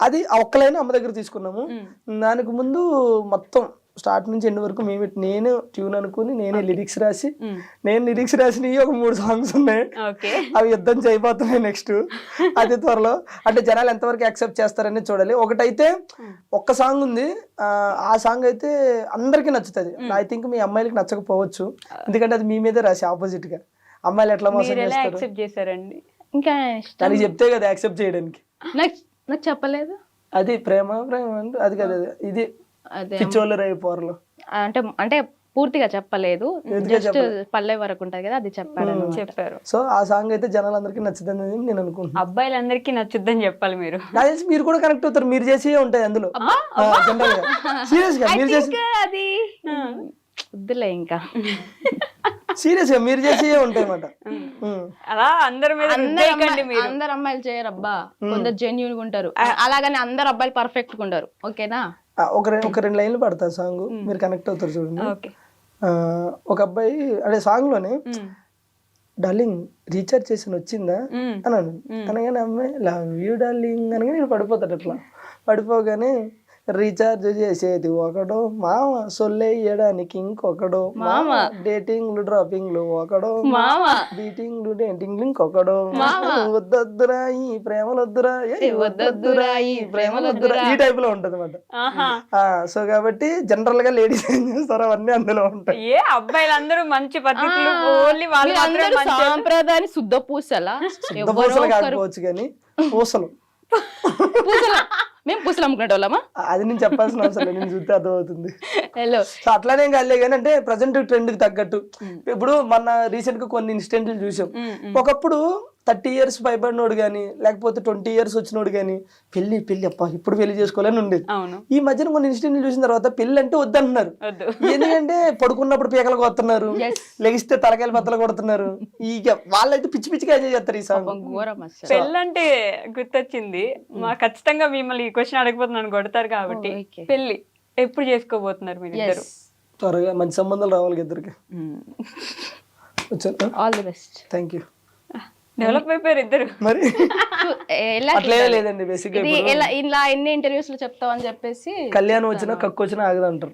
అది ఒక్క లైన్ అమ్మ దగ్గర తీసుకున్నాము. దానికి ముందు మొత్తం స్టార్ట్ నుంచి ఎండ్ వరకు నేను ట్యూన్ అనుకుని నేనే లిరిక్స్ రాసి, నేను లిరిక్స్ రాసినవి ఒక 3 songs ఉన్నాయి. అవి యుద్ధం చేయబోతున్నాయి నెక్స్ట్. అది త్వరలో, అంటే జనాలు ఎంతవరకు యాక్సెప్ట్ చేస్తారని చూడాలి. ఒకటైతే ఒక్క సాంగ్ ఉంది, ఆ సాంగ్ అయితే అందరికి నచ్చుతుంది. ఐ థింక్ మీ అమ్మాయిలకి నచ్చకపోవచ్చు, ఎందుకంటే అది మీ మీదే రాసి ఆపోజిట్ గా. అమ్మాయిలు ఎట్లా మోసం చేస్తారండి? ఇంకా దానికి చెప్తే కదా యాక్సెప్ట్ చేయడానికి. నాకు చెప్పలేదు. అది ప్రేమ అంటే అది కదా, ఇది పిచ్చోళ్ళు రేపు పోరలు. అంటే పూర్తిగా చెప్పలేదు, పూర్తిగా జస్ట్ పల్లె వరకు ఉంటది కదా అది చెప్పాడు. చెప్పారు. సో ఆ సాంగ్ అయితే జనాలందరికీ నచ్చుతుంది నేను అనుకుంటున్నాను. అబ్బాయిలందరికీ నచ్చుద్దని చెప్పాలి మీరు. నాకు తెలిసి మీరు కూడా కనెక్ట్ అవుతారు, మీరు చేసే ఉంటాయి అందులో జనరల్ గా. సీరియస్ గా మీరు చేసి అది వద్దులే ఇంకా. సీరియస్ గా మీరు చేసే ఉంటాయి అన్నమాట. అలా అందరి మీద రుద్దేయకండి మీరు. అందరు అమ్మాయిలు చేయరు అబ్బా, కొందరు జెన్యున్ గా ఉంటారు, అలాగని అందరు అబ్బాయిలు పర్ఫెక్ట్ గా ఉంటారు. ఓకేనా? ఒక రెండు లైన్లు పడతా సాంగ్, మీరు కనెక్ట్ అవుతారు చూడండి. ఓకే. ఒక అబ్బాయి అదే సాంగ్ లోనే డార్లింగ్ రీఛార్జ్ చేసి వచ్చిందా అన్నాను. అనగానే అమ్మాయి లవ్ యూ డార్లింగ్ అనగానే నేను పడిపోతాడు. అట్లా పడిపోగానే రీఛార్జ్ చేసేది ఒకడో మామ, సొల్లేయడానికి ఇంకొకడో మామ, డేటింగ్లు డ్రాపింగ్లు ఒకడో మామ, బీటింగ్లు డేటింగ్లు ఇంకొకడో వద్దొద్దురా ఈ ప్రేమలొద్దురా, వద్దొద్దురా ఈ ప్రేమలొద్దురా, ఈ టైప్ లో ఉంటది అన్నమాట. సో కాబట్టి జనరల్ గా లేడీస్ ఏం చేస్తారో అవన్నీ అందులో ఉంటాయి. ఏ అబ్బాయిలందరూ మంచి పద్ధతులు, ఓన్లీ వాళ్ళు మాత్రమే సాంప్రదాయాన్ని శుద్ధ పూసలా, పూసలు కాకపోవచ్చు కానీ పూసలు మేము పూసలు అమ్ముకునే వాళ్ళమా? అది నేను చెప్పాల్సిన అవసరం లేదు, నేను చూస్తే అర్థమవుతుంది. హలో సో అట్లానే కాలే కానీ అంటే ప్రజెంట్ ట్రెండ్ కి తగ్గట్టు ఇప్పుడు మన రీసెంట్ గా కొన్ని ఇన్సిడెంట్లు చూసాం. ఒకప్పుడు 30 years భయపడినోడు గానీ లేకపోతే 20 years వచ్చినోడు గానీ పెళ్లి అప్ప ఇప్పుడు పెళ్లి చేసుకోవాలని ఉండేది. ఈ మధ్యన కొన్ని ఇన్సిడెంట్లు చూసిన తర్వాత పెళ్లి అంటే వద్దంటున్నారు. ఎందుకంటే పడుకున్నప్పుడు పీకలు కొడుతున్నారు, లెగిస్తే తలకాయలు బద్దలు కొడుతున్నారు. ఇక వాళ్ళైతే పిచ్చి పిచ్చిగా ఎంజాయ్ చేస్తారు ఈ సాంగ్. పెళ్ళంటే గుర్తొచ్చింది, మా ఖచ్చితంగా మిమ్మల్ని ఈ క్వశ్చన్ అడగబోతున్నాను, కొడతారు కాబట్టి. పెళ్లి ఎప్పుడు చేసుకోబోతున్నారు మీరు ఇద్దరు? త్వరగా మంచి సంబంధాలు రావాలి ఇద్దరికి. All the best. Thank you. Develop అయిపోయారు ఇద్దరు మరి అట్లే లేదండి. బేసిక్ ఇలా ఎన్ని ఇంటర్వ్యూస్ లో చెప్తావు అని చెప్పేసి కళ్యాణం వచ్చినా కక్కు వచ్చినా ఆగదు అంటారు.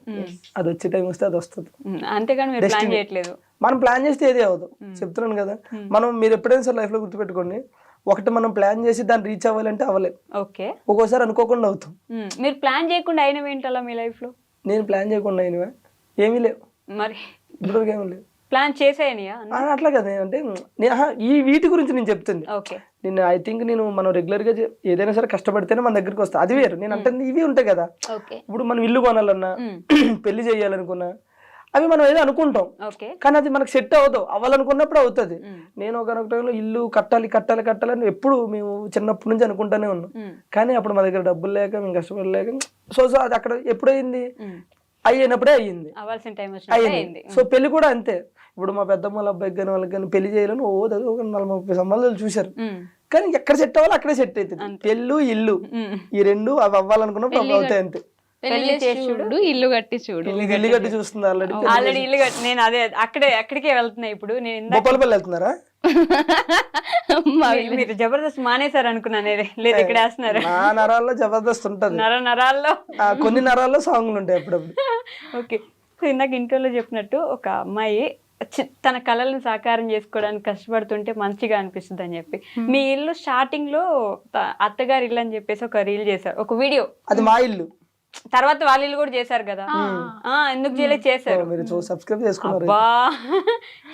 అది వచ్చే టైం వస్తే అది వస్తుంది. అంతేగాని మీరు ప్లాన్ చేయట్లేదు. మనం ప్లాన్ చేస్తే ఏది అవ్వదు, చెప్తున్నాను కదా. మనం మీరు ఎప్పుడైనా సార్ లైఫ్ లో గుర్తుపెట్టుకోండి, ఒకటి మనం ప్లాన్ చేసి దాన్ని రీచ్ అవ్వాలంటే అవ్వలేదు. ఓకే. ఒక్కోసారి అనుకోకుండా అవుతాం. మీరు ప్లాన్ చేయకుండా అయినవి ఏంటలా మీ లైఫ్ లో? నేను ప్లాన్ చేయకుండా అయినవా ఏమీ లేవు, మరి ఇప్పటివరకు ఏమీ లేవు. ప్లాన్ చేసేయనియా? అట్లా కదా, అంటే ఈ వీటి గురించి నేను చెప్తుంది. నేను ఐ థింక్ నేను మనం రెగ్యులర్ గా ఏదైనా సరే కష్టపడితేనే మన దగ్గరికి వస్తా, అది వేరు. నేను అంటే ఇవి ఉంటాయి కదా, ఇప్పుడు మనం ఇల్లు కొనాలన్నా పెళ్లి చేయాలనుకున్నా అవి మనం ఏదో అనుకుంటాం, కానీ అది మనకు సెట్ అవ్వదు. అవ్వాలనుకున్నప్పుడు అవుతుంది. నేను ఒక టైంలో ఇల్లు కట్టాలని ఎప్పుడు మేము చిన్నప్పటి నుంచి అనుకుంటానే ఉన్నాం, కానీ అప్పుడు మా దగ్గర డబ్బులు లేక మేము కష్టపడలేక సో అది అక్కడ ఎప్పుడైంది అయ్యినప్పుడే అయ్యింది. సో పెళ్లి కూడా అంతే. ఇప్పుడు మా పెద్దమ్మ అబ్బాయికి కానీ వాళ్ళకి కానీ పెళ్లి చేయాలని ఒక 40-30 సంబంధాలు చూశారు, కానీ ఎక్కడ సెట్ అవ్వాలి అక్కడే సెట్ అవుతుంది. పెళ్ళు ఇల్లు ఈ రెండు అవి అవ్వాలనుకున్నప్పుడు అవి అవుతాయి అంతే. ఇల్లు కట్టి చూడు, ఇల్లు కట్టి చూస్తుంది ఆల్రెడీ ఇల్లు కట్టి. నేను అదే అక్కడికే వెళ్తున్నా ఇప్పుడు. నేను బొప్పలపల్లి వెళ్తున్నారా? మీరు జబర్దస్త్ మానేశారు అనుకున్నాను, లేదు ఇక్కడ వేస్తున్నారు. నా నరాల్లో జబర్దస్త్ ఉంటది, నరాల్లో కొన్ని నరాల్లో సాంగ్లు ఉంటాయి అప్పుడప్పుడు. ఓకే. సో ఇందాక ఇంటర్వ్యూలో చెప్పినట్టు ఒక అమ్మాయి తన కళలను సాకారం చేసుకోవడానికి కష్టపడుతుంటే మంచిగా అనిపిస్తుంది అని చెప్పి, మీ ఇల్లు స్టార్టింగ్ లో అత్తగారి ఇల్లు అని చెప్పేసి ఒక రీల్ చేశారు, ఒక వీడియో. అది మా ఇల్లు. తర్వాత వాళ్ళ ఇల్లు కూడా చేశారు కదా, ఎందుకు చేయలేదు? చేశారు. సబ్స్క్రైబ్ చేసుకున్నారు.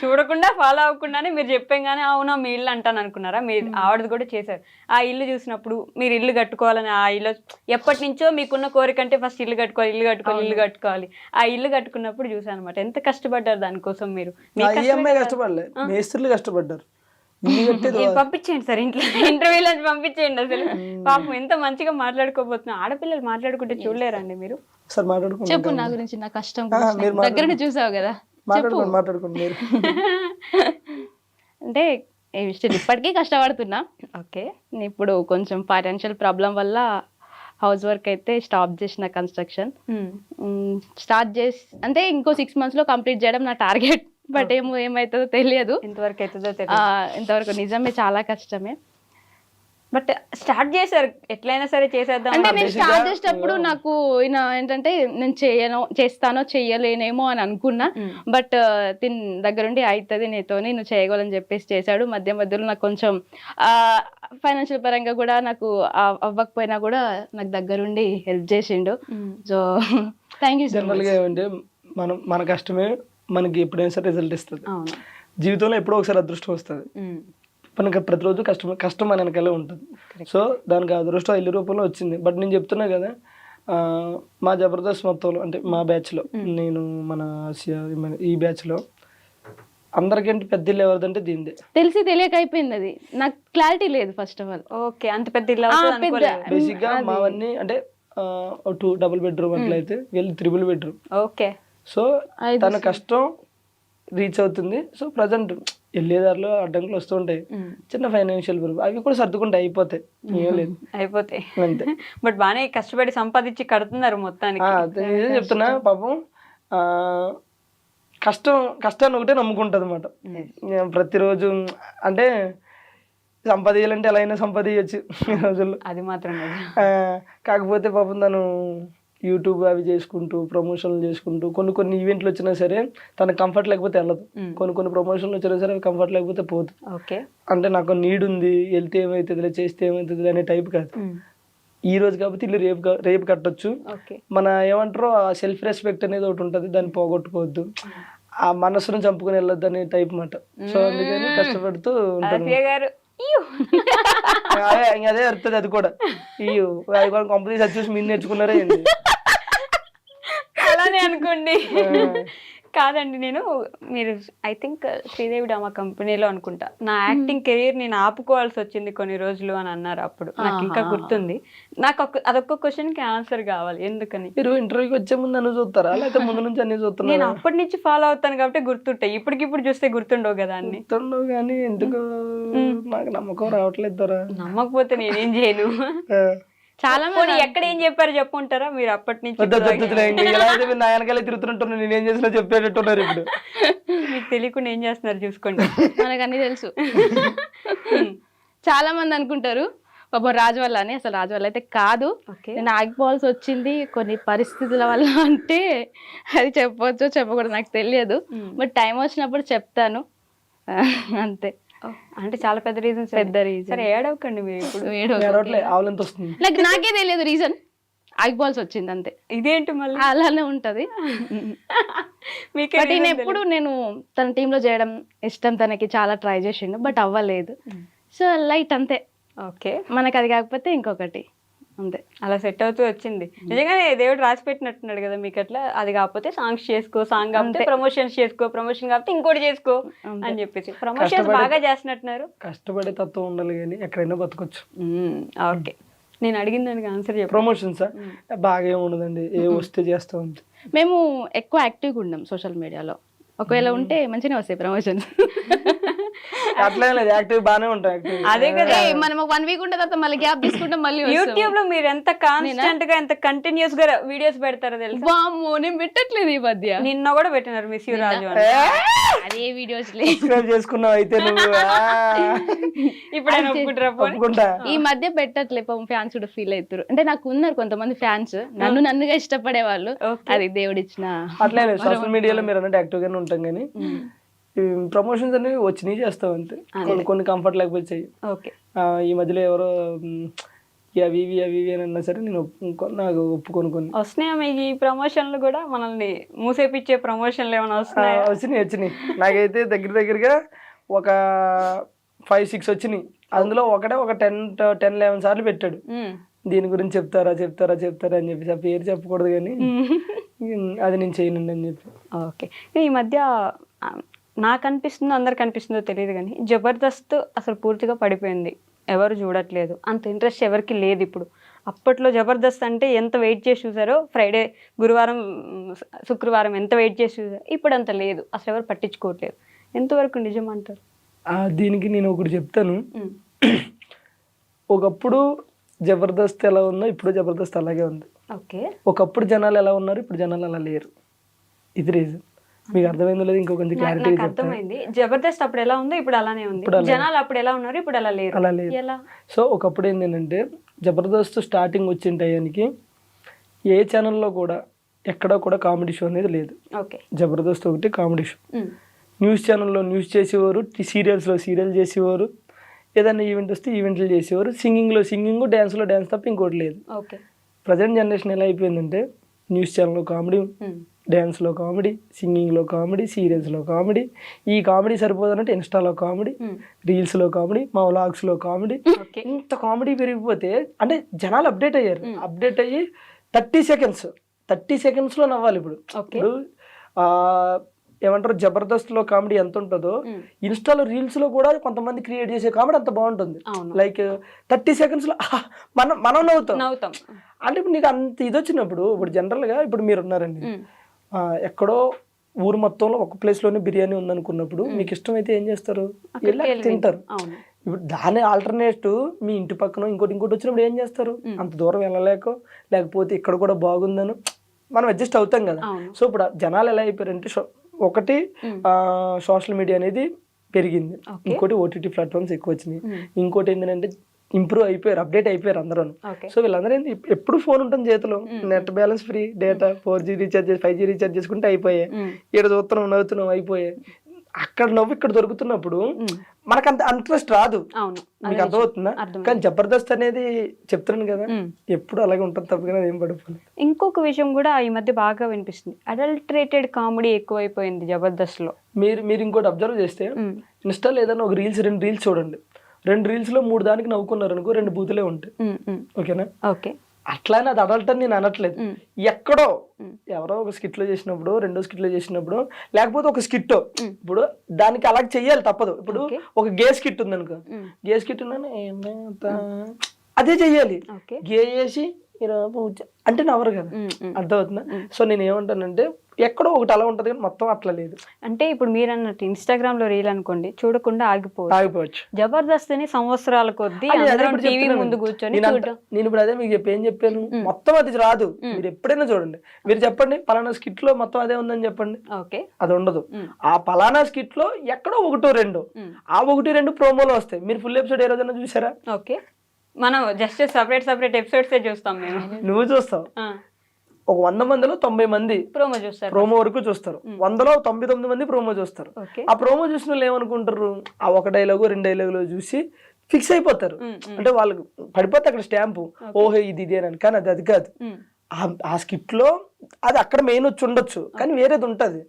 చూడకుండా ఫాలో అవ్వకుండానే మీరు చెప్పంగానే అవునా మీ ఇల్లు అంటాను అనుకున్నారా? మీరు ఆవిడది కూడా చేశారు. ఆ ఇల్లు చూసినప్పుడు మీరు ఇల్లు కట్టుకోవాలని, ఆ ఇల్లు ఎప్పటి నుంచో మీకున్న కోరిక అంటే ఫస్ట్ ఇల్లు కట్టుకోవాలి. ఆ ఇల్లు కట్టుకున్నప్పుడు చూసాను అనమాట, ఎంత కష్టపడ్డారు దానికోసం. మీరు కష్టపడలే, మేస్త్రీలు కష్టపడ్డారు. పంపించేయండి సార్ ఇంట్లో, ఇంటర్వ్యూలో పంపించేయండి. అసలు పాపం ఎంత మంచిగా మాట్లాడుకోబోతున్నా. ఆడపిల్లలు మాట్లాడుకుంటే చూడలేరండి మీరు? చెప్పు నా గురించి, నా కష్టం దగ్గర చూసావు కదా, మాట్లాడుకోండి. అంటే ఇప్పటికీ కష్టపడుతున్నా. ఓకే. ఇప్పుడు కొంచెం ఫైనాన్షియల్ ప్రాబ్లం వల్ల హౌస్ వర్క్ అయితే స్టాప్ చేసిన, కన్స్ట్రక్షన్ స్టార్ట్ చేసి అంటే ఇంకో 6 months లో కంప్లీట్ చేయడం నా టార్గెట్. బట్ ఏమవుతుందో తెలియదు, ఇంతవరకు నిజమే చాలా కష్టమే. బట్ స్టార్ట్ చేశారు, ఎట్లయినా సరే చేసేద్దాం అంటే. నేను స్టార్ట్ చేసేటప్పుడు నాకు ఏంటంటే నేను చేస్తానో చెయ్యలేనేమో అని అనుకున్నా, బట్ దీని దగ్గరుండి అవుతుంది నీతోని, నువ్వు చేయగలని చెప్పేసి చేశాడు. మధ్యలో నాకు కొంచెం ఫైనాన్షియల్ పరంగా కూడా నాకు అవ్వకపోయినా కూడా నాకు దగ్గరుండి హెల్ప్ చేసిండు. So thank you. జనరల్గా ఏమంటే మన కష్టమే మనకి ఎప్పుడైనా సరే రిజల్ట్ ఇస్తుంది. జీవితంలో ఎప్పుడో ఒకసారి అదృష్టం వస్తుంది. మనకి ప్రతిరోజు కష్టం మన వెనకాలే ఉంటుంది. సో దానికి అదృష్టం ఇల్లు రూపంలో వచ్చింది. బట్ నేను చెప్తున్నా కదా, మా జబర్దస్త్ మొత్తంలో అంటే మా బ్యాచ్లో నేను మన ఈ బ్యాచ్లో అందరికంటే పెద్ద ఇల్లు ఎవరిదంటే దీనిదే. తెలిసి తెలియక అయిపోయింది అది, నాకు క్లారిటీ లేదు ఫస్ట్ ఆఫ్ ఆల్. ఓకే, అంత పెద్ద ఇల్లు అవుతుంది అనుకోలేదు. బేసిక్ గా మావన్నీ అంటే 2 డబుల్ బెడ్రూమ్ అట్లా అయితే వీళ్ళు 3 బెడ్రూమ్. ఓకే, సో తన కష్టం రీచ్ అవుతుంది. సో ప్రజెంట్ వెళ్ళేదారిలో అడ్డంకులు వస్తూ ఉంటాయి, చిన్న ఫైనాన్షియల్ ప్రాబ్లం, అవి కూడా సర్దుకుంటే అయిపోతాయి, ఏం లేదు అయిపోతాయి అంతే. బట్ బాగానే కష్టపడి సంపాదించి కడుతున్నారు మొత్తానికి. ఏం చెప్తున్నా పాపం, కష్టాన్ని ఒకటే నమ్ముకుంటుంది అనమాట ప్రతిరోజు. అంటే సంపాదించాలంటే ఎలా అయినా సంపాదించచ్చు ఈ రోజుల్లో, అది మాత్రం. కాకపోతే పాపం తను యూట్యూబ్ అవి చేసుకుంటూ ప్రమోషన్లు చేసుకుంటూ కొన్ని ఈవెంట్లు వచ్చినా సరే తనకు కంఫర్ట్ లేకపోతే వెళ్ళదు, కొన్ని ప్రమోషన్లు వచ్చినా సరే అవి కంఫర్ట్ లేకపోతే పోతుంది. ఓకే, అంటే నాకు నీడ్ ఉంది, వెళ్తే ఏమవుతుంది, చేస్తే ఏమవుతుంది అనే టైప్ కాదు. ఈ రోజు కాబట్టి ఇల్లు రేపు కట్టొచ్చు. మన ఏమంటారో ఆ సెల్ఫ్ రెస్పెక్ట్ అనేది ఒకటి ఉంటుంది, దాన్ని పోగొట్టుకోవద్దు, ఆ మనసును చంపుకొని వెళ్ళొద్దు అనే టైప్ మాట. సో అందుకని కష్టపడుతూ ఉంటాను. అదే వస్తుంది అది కూడా. కంపెనీ చూసి మీరు నేర్చుకున్నారే ఏంటి అలానే అనుకోండి. కాదండి, మీరు ఐ థింక్ శ్రీదేవి డ్రామా కంపెనీలో అనుకుంటా నా యాక్టింగ్ కెరీర్ నేను ఆపుకోవాల్సి వచ్చింది కొన్ని రోజులు అని అన్నారు అప్పుడు, నాకు ఇంకా గుర్తుంది. నాకు అదొక్క క్వశ్చన్ కి ఆన్సర్ కావాలి, ఎందుకని? మీరు ఇంటర్వ్యూకి వచ్చే ముందు అన్ని చూస్తారా లేకపోతే ముందు నుంచి అన్ని చూస్తున్నా? నేను అప్పటి నుంచి ఫాలో అవుతాను కాబట్టి గుర్తుంటాయి, ఇప్పటికిప్పుడు చూస్తే గుర్తుండవు కదా అన్ని. గుర్తుండవు కానీ ఎందుకు నాకు నమ్మకం రావట్లేదు. నమ్మకపోతే నేనేం చేయను. చాలా మంది ఎక్కడ ఏం చెప్పారు చెప్పుకుంటారా మీరు అప్పటి నుంచి? నా వెనకాల తిరుగుతుంటున్నా, నేనేం చేసినా చెప్పేటట్టున్నారు. ఇప్పుడు మీకు తెలియకుండా ఏం చేస్తున్నారు చూసుకోండి, మనకు అన్ని తెలుసు. చాలా మంది అనుకుంటారు పాపం రాజు వల్ల అని, అసలు రాజు వల్ల అయితే కాదు. నేను ఆగిపోవాల్సి వచ్చింది కొన్ని పరిస్థితుల వల్ల, అంటే అది చెప్పవచ్చు చెప్పకూడదు నాకు తెలియదు, బట్ టైం వచ్చినప్పుడు చెప్తాను అంతే. అంటే చాలా పెద్ద రీజన్. పెద్ద రీజన్. సరే ఏడవకండి మీరు, ఇప్పుడు నాకే తెలియదు రీజన్, ఆగిపోవాల్సి వచ్చింది అంతే. ఇదేంటి మళ్ళీ అలానే ఉంటది. బట్ ఎప్పుడు నేను తన టీంలో చేయడం ఇష్టం, తనకి చాలా ట్రై చేసిండు బట్ అవ్వలేదు. సో లైట్ అంతే. ఓకే, మనకి అది కాకపోతే ఇంకొకటి అంతే, అలా సెట్ అవుతూ వచ్చింది. నిజంగానే దేవుడు రాసి పెట్టినట్టున్నాడు కదా మీకు అట్లా. అది కాకపోతే సాంగ్స్ చేసుకో, సాంగ్ కాకపోతే ప్రమోషన్స్ చేసుకో, ప్రమోషన్ కాకపోతే ఇంకోటి చేసుకో అని చెప్పేసి ప్రమోషన్స్ బాగా చేస్తున్నట్టున్నారు. కష్టపడే తత్వం ఉండాలి కానీ ఎక్కడైనా బతకొచ్చు. ఓకే, నేను అడిగిన దానికి ఆన్సర్ చెప్పు. ప్రమోషన్స్ బాగా ఏమి ఉండదండి, ఏ వస్తే చేస్తా ఉంది. మేము ఎక్కువ యాక్టివ్గా ఉన్నాం సోషల్ మీడియాలో, ఒకవేళ ఉంటే మంచిగా వస్తాయి ప్రమోషన్స్. అట్లా లేదు, యాక్టివ్ బాగానే ఉంటాయి. అదే కదా, మనం 1 వీక్ ఉంటే తర్వాత మళ్ళీ గ్యాప్ తీసుకుంటాం. మళ్ళీ యూట్యూబ్ లో మీరు ఎంత కాన్స్టెంట్ గా ఎంత కంటిన్యూస్ గా వీడియోస్ పెడతారో తెలుసా? వామ్మో, నేను పెట్టట్లేదు ఈ మధ్య. నిన్న కూడా పెట్టినారు మిస్ యూ రాజు, అదే వీడియోస్ చేసుకున్నావు అయితే నువ్వు. ఇప్పుడు ఈ మధ్య పెట్టట్లే, ఫ్యాన్స్ కూడా ఫీల్ అవుతారు. అంటే నాకు ఉన్నారు కొంతమంది ఫ్యాన్స్, నన్నుగా ఇష్టపడే వాళ్ళు, అది దేవుడిచ్చిన. అట్లే సోషల్ మీడియాలో మీరు అన్నట్టు యాక్టివ్ గానే ఉంటాం కానీ ప్రమోషన్స్ అనేవి వచ్చినాయి చేస్తాం అంతే. కొన్ని కంఫర్ట్ లేకపోతే చెయ్యి. ఈ మధ్యలో ఎవరో అవి ఇవి అని అన్నా సరే నేను నాకు ఒప్పుకొని కొన్ని వస్తున్నాయా మీకు ఈ ప్రమోషన్లు కూడా? మనల్ని మూసేపిచ్చే ప్రమోషన్లు ఏమైనా వస్తున్నాయా? వచ్చినాయి. నాకైతే దగ్గరగా ఒక 5-6 వచ్చినాయి. అందులో ఒక 10-11 సార్లు పెట్టాడు, దీని గురించి చెప్తారా అని చెప్పేసి. ఆ పేరు చెప్పకూడదు కానీ అది నేను చేయనండి అని చెప్పి. ఓకే, ఈ మధ్య నాకు అనిపిస్తుందో అందరికి అనిపిస్తుందో తెలియదు కానీ జబర్దస్త్ అసలు పూర్తిగా పడిపోయింది, ఎవరు చూడట్లేదు, అంత ఇంట్రెస్ట్ ఎవరికి లేదు ఇప్పుడు. అప్పట్లో జబర్దస్త్ అంటే ఎంత వెయిట్ చేసి చూసారో, ఫ్రైడే, గురువారం, శుక్రవారం ఎంత వెయిట్ చేసి చూసారో, ఇప్పుడు అంత లేదు, అసలు ఎవరు పట్టించుకోవట్లేదు. ఎంతవరకు నిజం అంటారు? దీనికి నేను ఒకటి చెప్తాను. ఒకప్పుడు జబర్దస్త్ ఎలా ఉందో ఇప్పుడు జబర్దస్త్ అలాగే ఉంది. ఓకే, ఒకప్పుడు జనాలు ఎలా ఉన్నారు, ఇప్పుడు జనాలు అలా లేరు. ఇది రీజన్. మీకు అర్థమైందో లేదు, ఇంకో కొంచెం క్లారిటీ అర్థమైంది. జబర్దస్త్ అప్పుడు ఎలా ఉందో ఇప్పుడు అలానే ఉంది, జనాలు అప్పుడు ఎలా ఉన్నారు ఇప్పుడు అలా లేరు. సో ఒకప్పుడు ఏంటంటే జబర్దస్త్ స్టార్టింగ్ వచ్చిన టయానికి ఏ ఛానల్లో కూడా ఎక్కడా కూడా కామెడీ షో అనేది లేదు. జబర్దస్త్ ఒకటి కామెడీ షో. న్యూస్ ఛానల్లో న్యూస్ చేసేవారు, సీరియల్స్లో సీరియల్ చేసేవారు, ఏదైనా ఈవెంట్ వస్తే ఈవెంట్లు చేసేవారు, సింగింగ్లో సింగింగ్, డ్యాన్స్లో డ్యాన్స్ తప్ప ఇంకోటి లేదు. ప్రజెంట్ జనరేషన్ ఎలా అయిపోయిందంటే న్యూస్ ఛానల్లో కామెడీ, డ్యాన్స్లో కామెడీ, సింగింగ్లో కామెడీ, సీరియల్స్లో కామెడీ. ఈ కామెడీ సరిపోదన్నట్టు ఇన్స్టాలో కామెడీ, రీల్స్లో కామెడీ, మా వ్లాగ్స్లో కామెడీ. ఇంత కామెడీ పెరిగిపోతే అంటే జనాలు అప్డేట్ అయ్యారు. అప్డేట్ అయ్యి 30 సెకండ్స్లో నవ్వాలి. ఇప్పుడు ఓకే. ఇప్పుడు ఏమంటారు, జబర్దస్త్లో కామెడీ ఎంత ఉంటుందో ఇన్స్టాలో రీల్స్లో కూడా కొంతమంది క్రియేట్ చేసే కామెడీ అంత బాగుంటుంది. లైక్ 30 సెకండ్స్లో మనం నవ్వుతాం. అంటే ఇప్పుడు నీకు అంత ఇది వచ్చినప్పుడు, ఇప్పుడు జనరల్గా ఇప్పుడు మీరు ఉన్నారండి, ఎక్కడో ఊరు మొత్తంలో ఒక ప్లేస్లోనే బిర్యానీ ఉందనుకున్నప్పుడు మీకు ఇష్టమైతే ఏం చేస్తారు, తింటారు. ఇప్పుడు దాని ఆల్టర్నేటివ్ మీ ఇంటి పక్కన ఇంకోటి వచ్చినప్పుడు ఏం చేస్తారు, అంత దూరం వెళ్ళలేకో లేకపోతే ఇక్కడ కూడా బాగుందను మనం అడ్జస్ట్ అవుతాం కదా. సో ఇప్పుడు జనాలు ఎలా అయిపోయారంటే, ఒకటి సోషల్ మీడియా అనేది పెరిగింది, ఇంకోటి ఓటీటీ ప్లాట్ఫామ్స్ ఎక్కువ వచ్చినాయి, ఇంకోటి ఏంటంటే ఇంప్రూవ్ అయిపోయారు, అప్డేట్ అయిపోయారు అందరూ. సో వీళ్ళందరూ ఏంటి, ఎప్పుడు ఫోన్ ఉంటుంది చేతిలో, net balance free, data 4G recharge 5G recharge చేసుకుంటే అయిపోయాయి, ఇక్కడ చూస్తున్నాం నవ్వుతున్నాం అయిపోయాయి. అక్కడ నవ్వు ఇక్కడ దొరుకుతున్నప్పుడు మనకు అంత ఇంట్రెస్ట్ రాదు. మీకు అర్థమవుతుందా? కానీ జబర్దస్త్ అనేది చెప్తున్నాను కదా, ఎప్పుడు అలాగే ఉంటుంది తప్ప కదా ఏం పడిపోలేదు. ఇంకొక విషయం కూడా ఈ మధ్య బాగా వినిపిస్తుంది, అడల్టరేటెడ్ కామెడీ ఎక్కువైపోయింది జబర్దస్త్ లో. మీరు ఇంకోటి అబ్జర్వ్ చేస్తే, ఇన్స్టాల్ ఏదైనా ఒక రీల్స్ 2 రీల్స్ చూడండి, 2 రీల్స్ లో 3 దానికి నవ్వుకున్నారు అనుకో, 2 బూతులే ఉంటాయి. ఓకేనా? ఓకే. అట్లానే అది అడల్ట్ అని నేను అనట్లేదు. ఎక్కడో ఎవరో ఒక స్కిట్ లో చేసినప్పుడు, 2వ స్కిట్ లో చేసినప్పుడు, లేకపోతే ఒక స్కిట్ ఇప్పుడు దానికి అలా చెయ్యాలి తప్పదు. ఇప్పుడు ఒక గే స్కిట్ ఉంది అనుకో, గే స్కిట్ అదే చెయ్యాలి. గే చేసి అంటే నవ్వరు కదా, అర్థమవుతుందా? సో నేను ఏమంటానంటే, ఎక్కడో ఒకటి అలా ఉంటది కానీ మొత్తం అట్లా లేదు. అంటే ఇప్పుడు మీరు అన్నట్టు ఇన్స్టాగ్రామ్ లో రీల్ అనుకోండి, చూడకుండా ఆగిపోవచ్చు. జబర్దస్త్ ని సంవత్సరాల కొద్దీ టీవీ ముందు కూర్చొని నేను ఇప్పుడు అదే మీకు ఏం చెప్పాను, మొత్తం అది రాదు. మీరు ఎప్పుడైనా చూడండి, మీరు చెప్పండి పలానా స్కిట్ లో మొత్తం అదే ఉందని చెప్పండి, అది ఉండదు. ఆ పలానా స్కిట్ లో ఎక్కడో 1-2 ఆ 1-2 ప్రోమోలో వస్తాయి. మీరు ఫుల్ ఎపిసోడ్ ఏ రోజైనా చూసారా? ఓకే. మనం జస్ట్ సపరేట్ ఎపిసోడ్స్ చూస్తాం. నువ్వు చూస్తావు, ఒక 100 మందిలో 90 మంది ప్రోమో వరకు చూస్తారు, 100లో 99 మంది ప్రోమో చూస్తారు. ఆ ప్రోమో చూసిన వాళ్ళు ఏమనుకుంటారు, ఆ 1 డైలాగు 2 డైలాగులు చూసి ఫిక్స్ అయిపోతారు. అంటే వాళ్ళకి పడిపోతే అక్కడ స్టాంపు, ఓహో ఇది ఇదేనని. కానీ అది కాదు. ఆ స్కిట్ లో అది అక్కడ మెయిన్ వచ్చి ఉండొచ్చు, కానీ వేరేది ఉంటది,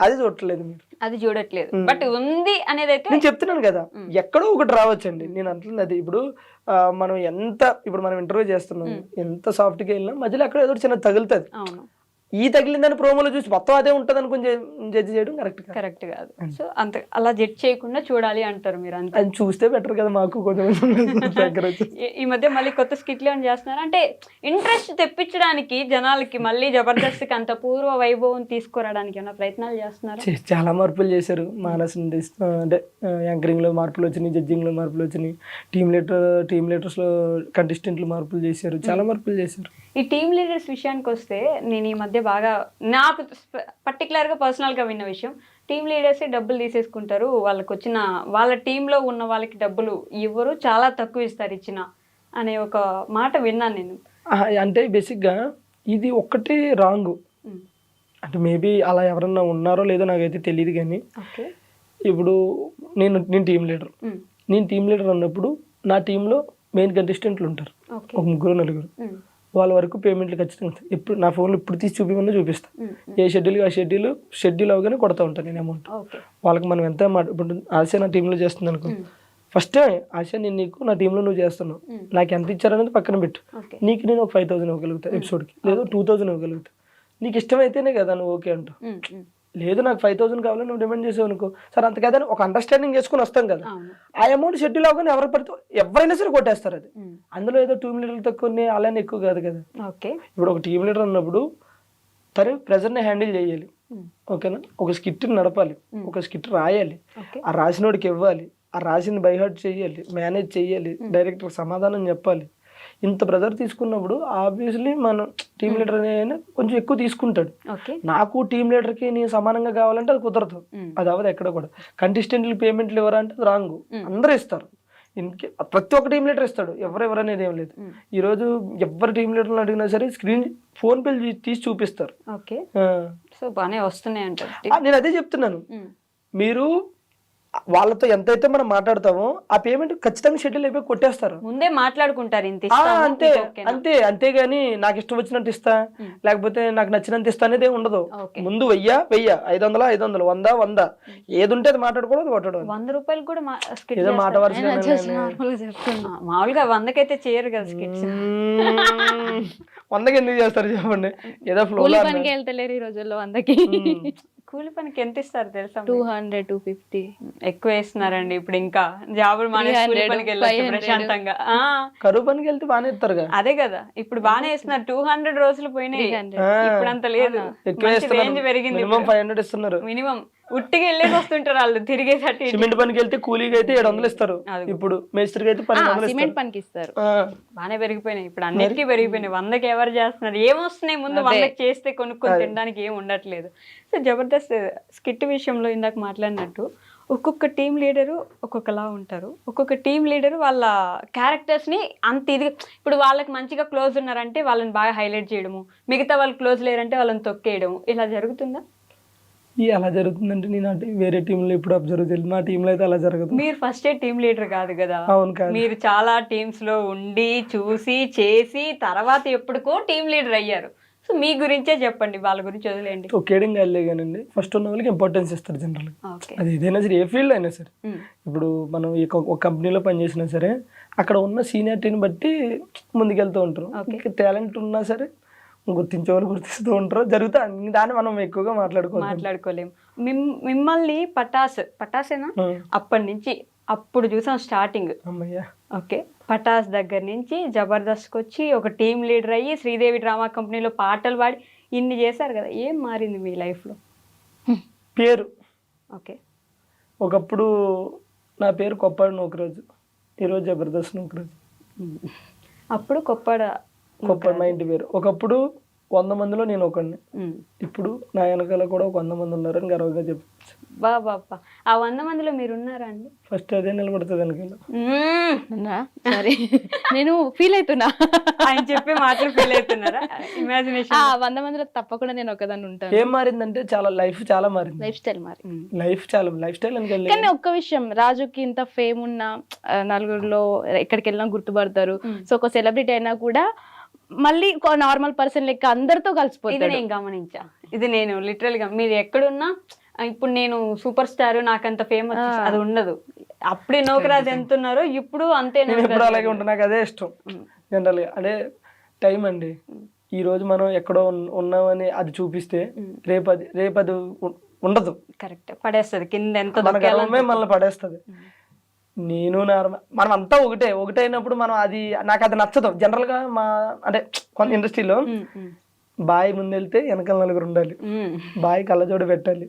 అది చూడట్లేదు మీరు, అది చూడట్లేదు. బట్ ఉంది అనేది అయితే నేను చెప్తున్నాను కదా, ఎక్కడో ఒకటి రావచ్చండి. నేను అంటున్నది అది. ఇప్పుడు మనం ఇప్పుడు మనం ఇంటర్వ్యూ చేస్తున్నాం, ఎంత సాఫ్ట్ గా వెళ్ళినా మధ్యలో ఎక్కడ ఏదో చిన్న తగులుతుంది. ఈ తగిలిందని ప్రోమోలో చూసి మొత్తం అదే ఉంటది అనుకుని జడ్జ్ చేయడం కరెక్ట్ కాదు. సో అంత అలా జడ్జ్ చేయకుండా చూడాలి అంటారు మీరు. అంతే, అది చూస్తే బెటర్ కదా మాకు కొంచెం. ఈ మధ్య మళ్ళీ కొత్త స్కిట్లు ఏమైనా చేస్తున్నారు అంటే, ఇంట్రెస్ట్ తెప్పించడానికి జనాలకి మళ్ళీ జబర్దస్త్కి అంత పూర్వ వైభవం తీసుకురావడానికి ఏమైనా ప్రయత్నాలు చేస్తున్నారు? చాలా మార్పులు చేశారు. మానస్ అంటే యాంకరింగ్ లో మార్పులు వచ్చినాయి, జడ్జింగ్ లో మార్పులు వచ్చినాయి, టీమ్ లీడర్స్ లో కంటెస్టెంట్లు మార్పులు చేశారు, చాలా మార్పులు చేశారు. ఈ టీమ్ లీడర్స్ విషయానికి వస్తే, నేను ఈ మధ్య బాగా నాకు పర్టికులర్గా పర్సనల్గా విన్న విషయం, టీమ్ లీడర్సే డబ్బులు తీసేసుకుంటారు, వాళ్ళ టీంలో ఉన్న వాళ్ళకి డబ్బులు ఇవ్వరు, చాలా తక్కువ ఇస్తారు ఇచ్చిన అనే ఒక మాట విన్నాను నేను. అంటే బేసిక్గా ఇది ఒక్కటి రాంగ్. అంటే మేబీ అలా ఎవరన్నా ఉన్నారో లేదో నాకైతే తెలియదు. కానీ ఇప్పుడు నేను టీమ్ లీడర్ అన్నప్పుడు నా టీంలో మెయిన్ కంటెస్టెంట్లు ఉంటారు, ఒక 3-4. వాళ్ళ వరకు పేమెంట్లు ఖచ్చితంగా ఇప్పుడు నా ఫోన్లో ఇప్పుడు తీసి చూపిమన్నా చూపిస్తాను. ఏ షెడ్యూల్కి ఆ షెడ్యూల్ అవగానే కొడతా ఉంటాను నేను అమౌంట్. వాళ్ళకి మనం ఎంత ఇప్పుడు ఆశ నా టీంలో చేస్తుంది అనుకో, ఫస్ట్ ఆశ నీకు నా టీంలో నువ్వు చేస్తున్నావు, నాకు ఎంత ఇచ్చారనేది పక్కన పెట్టు. నీకు నేను ఒక 5,000 ఇవ్వగలుగుతా ఎపిసోడ్కి, లేదా 2,000 ఇవ్వగలుగుతా. నీకు ఇష్టమైతేనే కదా నువ్వు ఓకే అంటావు. లేదు నాకు 5,000 కావాలని నువ్వు డిమాండ్ చేసావు అనుకో, సరే అంత కదా ఒక అండర్స్టాండింగ్ చేసుకుని వస్తాం కదా. ఆ అమౌంట్ షెడ్యూల్ అవగానే ఎవరు పడితే ఎవరైనా సరే కొట్టేస్తారు. అది అందులో ఏదో టీమ్ లీడర్లు తక్కువ అలానే ఎక్కువ కాదు కదా. ఇప్పుడు ఒక టీమ్ లీడర్ అన్నప్పుడు తను ప్రెజర్ని హ్యాండిల్ చేయాలి, ఓకేనా. ఒక స్కిట్ నడపాలి, ఒక స్కిట్ రాయాలి, ఆ రాసినోడికి ఇవ్వాలి, ఆ రాసింది బైహార్ట్ చేయాలి, మేనేజ్ చేయాలి, డైరెక్టర్ సమాధానం చెప్పాలి. ఇంత ప్రెజర్ తీసుకున్నప్పుడు ఆబ్వియస్లీ మనం టీమ్ లీడర్ అనే కొంచెం ఎక్కువ తీసుకుంటాడు. నాకు టీమ్ లీడర్కి నేను సమానంగా కావాలంటే అది కుదరదు, అది అవ్వదు ఎక్కడ కూడా. కంటెస్టెంట్లు పేమెంట్లు ఇవ్వరంటే అది రాంగ్, అందరూ ఇస్తారు. ప్రతి ఒక్క టీమ్ లీడర్ ఇస్తాడు, ఎవరు అనేది ఏం లేదు. ఈరోజు ఎవరు టీమ్ లీడర్ని అడిగినా సరే ఫోన్ పే తీసి చూపిస్తారు. నేను అదే చెప్తున్నాను, మీరు వాళ్ళతో ఎంతైతే మనం మాట్లాడతామో ఆ పేమెంట్ ఖచ్చితంగా షెడ్యూల్ అయిపోయి కొట్టేస్తారు. ముందే మాట్లాడుకుంటారు ఇంత ఆ, ఇస్తాము, అంతే ఇది ఓకేనా? అంతే అంతేగాని నాకు ఇష్టం వచ్చినట్టు ఇస్తా లేకపోతే నాకు నచ్చినంత ఇస్తా అనేది ఏమి ఉండదు. ఓకే. ముందు 1000 500 500 100 ఏది ఉంటే అది మాట్లాడుకోవడం అది కొట్టడం. 100 రూపాయలు కూడా skit ఏదో మాట చేస్తారా? వరుసగా నార్మల్గా చెప్తున్నా. మామూలుగా 100కైతే చేయరు కదా స్కిట్స్. 100కి ఎందుకు చేస్తారు చెప్పండి, ఏదో ఫ్లో కూలి పనికి వెళ్తలేరు ఈ రోజుల్లో 100కి. కూలి పనికి ఎంత ఇస్తారు తెలుసా? 200 250. ఎక్కువ వేస్తున్నారండి ఇప్పుడు. ఇంకా జాబులు మానేసి కూలి 300, పనికి వెళ్ళొచ్చు 500. ప్రశాంతంగా. కరువు పనికి వెళ్తే బాగానే ఇస్తారుగా. అదే కదా ఇప్పుడు బాగానే వేస్తున్నారు. 200 రోజులు పోయినాయి, 300. ఇప్పుడు అంత లేదు. ఎక్కువ రేంజ్ పెరిగింది. మినిమం 500 ఇస్తున్నారు. మినిమం ఉట్టిగా వెళ్ళేసి వస్తుంటారు వాళ్ళు తిరిగేసరికి. సిమెంట్ పనికి వెళ్తే కూలీకి అయితే 700 ఇస్తారు, ఇప్పుడు మేస్త్రికి అయితే 1200 సిమెంట్ ఇస్తారు. పనికి ఇస్తారు. బాగానే పెరిగిపోయినాయి ఇప్పుడు, అన్నిటికీ పెరిగిపోయినాయి. 100కి ఎవరు చేస్తున్నారు? ఏమొస్తున్నాయి ముందు? 100కి చేస్తే కొనుక్కొని తినడానికి ఏం ఉండట్లేదు. సో జబర్దస్త్ స్కిట్ విషయంలో ఇందాక మాట్లాడినట్టు ఒక్కొక్క టీం లీడరు ఒక్కొక్కలా ఉంటారు. ఒక్కొక్క టీం లీడరు వాళ్ళ క్యారెక్టర్స్ని అంత ఇది, ఇప్పుడు వాళ్ళకి మంచిగా క్లోజ్ ఉన్నారంటే వాళ్ళని బాగా హైలైట్ చేయడము, మిగతా వాళ్ళు క్లోజ్ లేరంటే వాళ్ళని తొక్కేయడము, ఇలా జరుగుతుందా? అలా జరుగుతుందంటే నేను వేరే టీంలో ఇప్పుడు అబ్జర్వ్ చేయలేదు, మా టీంలో అయితే అలా జరగదు. మీరు ఫస్ట్ టీం లీడర్ కాదు కదా. అవును కాదు. మీరు చాలా టీమ్స్ లో ఉండి చూసి చేసి తర్వాత ఎప్పటికో టీం లీడర్ అయ్యారు. సో మీ గురించే చెప్పండి, వాళ్ళ గురించి వదిలేండి. ఒకేడింగ్ వెళ్ళే కానండి, ఫస్ట్ ఉన్న వాళ్ళకి ఇంపార్టెన్స్ ఇస్తారు జనరల్గా. ఓకే. అది ఏదైనా సరే, ఏ ఫీల్డ్ అయినా సరే. ఇప్పుడు మనం ఒక కంపెనీలో పనిచేసినా సరే అక్కడ ఉన్న సీనియారిటీని బట్టి ముందుకెళ్తూ ఉంటారు. టాలెంట్ ఉన్నా సరే గుర్తించే వాళ్ళు గుర్తిస్తూ ఉంటారు, జరుగుతా. దాన్ని మనం ఎక్కువగా మాట్లాడుకోలేము. మిమ్మల్ని పటాసేనా అప్పటి నుంచి అప్పుడు చూసాం స్టార్టింగ్. అమ్మయ్యా. ఓకే. పటాస్ దగ్గర నుంచి జబర్దస్త్కి వచ్చి ఒక టీం లీడర్ అయ్యి శ్రీదేవి డ్రామా కంపెనీలో పాటలు పాడి ఇన్ని చేశారు కదా, ఏం మారింది మీ లైఫ్లో? పేరు. ఓకే. ఒకప్పుడు నా పేరు కొప్పాడు నూకరాజు, ఈరోజు జబర్దస్త్ నూకరాజు. అప్పుడు కొప్పాడు మా ఇంటి పేరు. ఒకప్పుడు 100 మందిలో నేను ఒకడిని, ఇప్పుడు నా వెనకాల కూడా ఒక 100 మంది ఉన్నారని గర్వంగా చెప్పచ్చు. బాబా, ఆ 100 మందిలో మీరు ఉన్నారా అండి? ఫస్ట్ అదే నిలబడుతుంది వెనకాల. సరే, నేను ఫీల్ అవుతున్నా. ఆయన చెప్పే మాటలు ఫీల్ అవుతున్నారా? ఇమాజినేషన్. 100 మందిలో తప్పకుండా నేను ఒకదాన్ని ఉంటాను. ఏం మారిందంటే లైఫ్ చాలా మారింది. లైఫ్ స్టైల్ మారి. లైఫ్ స్టైల్ అని. కానీ ఒక్క విషయం, రాజుకి ఇంత ఫేమ్ ఉన్న నలుగురిలో ఎక్కడికి వెళ్ళినా గుర్తుపడతారు. సో ఒక సెలబ్రిటీ అయినా కూడా మళ్ళీ నార్మల్ పర్సన్ లెక్క అందరితో కలిసిపోతుంది. ఇది నేను గమనించా. ఇది నేను లిటరల్ గా, మీరు ఎక్కడున్నా ఇప్పుడు నేను సూపర్ స్టార్ నాకంత ఫేమస్ అది ఉండదు. అప్పుడే నౌకరాజ్ ఎంత ఉన్నారో ఇప్పుడు అంతే. నేను ఎప్పుడు అలాగే ఉంటాను, నాకు అదే ఇష్టం జనరల్గా. అదే టైం అండి. ఈ రోజు మనం ఎక్కడో ఉన్నామని అది చూపిస్తే రేపు అది ఉండదు. కరెక్ట్, పడేస్తుంది కింద. ఎంత మనల్ని పడేస్తుంది. నేను మనం అంతా ఒకటైనప్పుడు మనం నాకు అది నచ్చదు జనరల్గా. అంటే కొంత ఇండస్ట్రీలో బాయ్ ముందెళ్తే వెనకాల నలుగురు ఉండాలి, బాయ్ కళ్ళజోడు పెట్టాలి,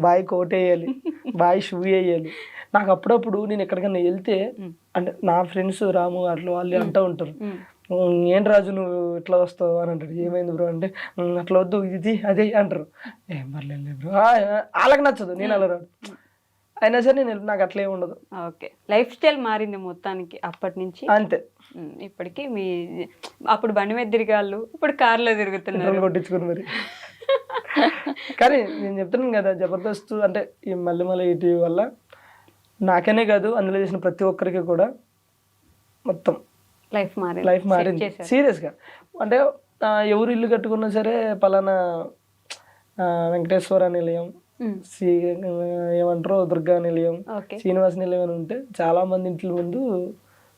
బాయ్ కోట్ వేయాలి, బాయ్ షూ వేయాలి. నాకు అప్పుడప్పుడు నేను ఎక్కడికైనా వెళ్తే అంటే నా ఫ్రెండ్స్ రాము అట్లా వాళ్ళు అంటూ ఉంటారు, ఏంటి రాజు నువ్వు ఇట్లా వస్తావు అని అంటాడు. ఏమైంది బ్రో అంటే అట్లా వద్దు ఇది అదే అంటారు. ఏం పర్లేదు బ్రో, వాళ్ళకి నచ్చదు, నేను అలా రాడు. అయినా సరే నాకు అట్లే ఉండదు. ఓకే. లైఫ్ స్టైల్ మారింది మొత్తానికి అప్పటి నుంచి అంతే. ఇప్పటికి మీ అప్పుడు బండి మీద తిరిగాళ్ళు, ఇప్పుడు కార్లో తిరుగుతున్నారు కొట్టించుకుని మరి. కానీ నేను చెప్తున్నాను కదా, జబర్దస్త్ అంటే ఈ మల్లెమల ఈటీవీ వల్ల నాకనే కాదు అందులో చేసిన ప్రతి ఒక్కరికి కూడా మొత్తం లైఫ్ మారింది సీరియస్గా. అంటే ఎవరు ఇల్లు కట్టుకున్నా సరే పలానా వెంకటేశ్వర నిలయం, ఏమంటారు దుర్గా నిలయం, శ్రీనివాస నిలయం అని ఉంటే చాలా మంది ఇంట్ల ముందు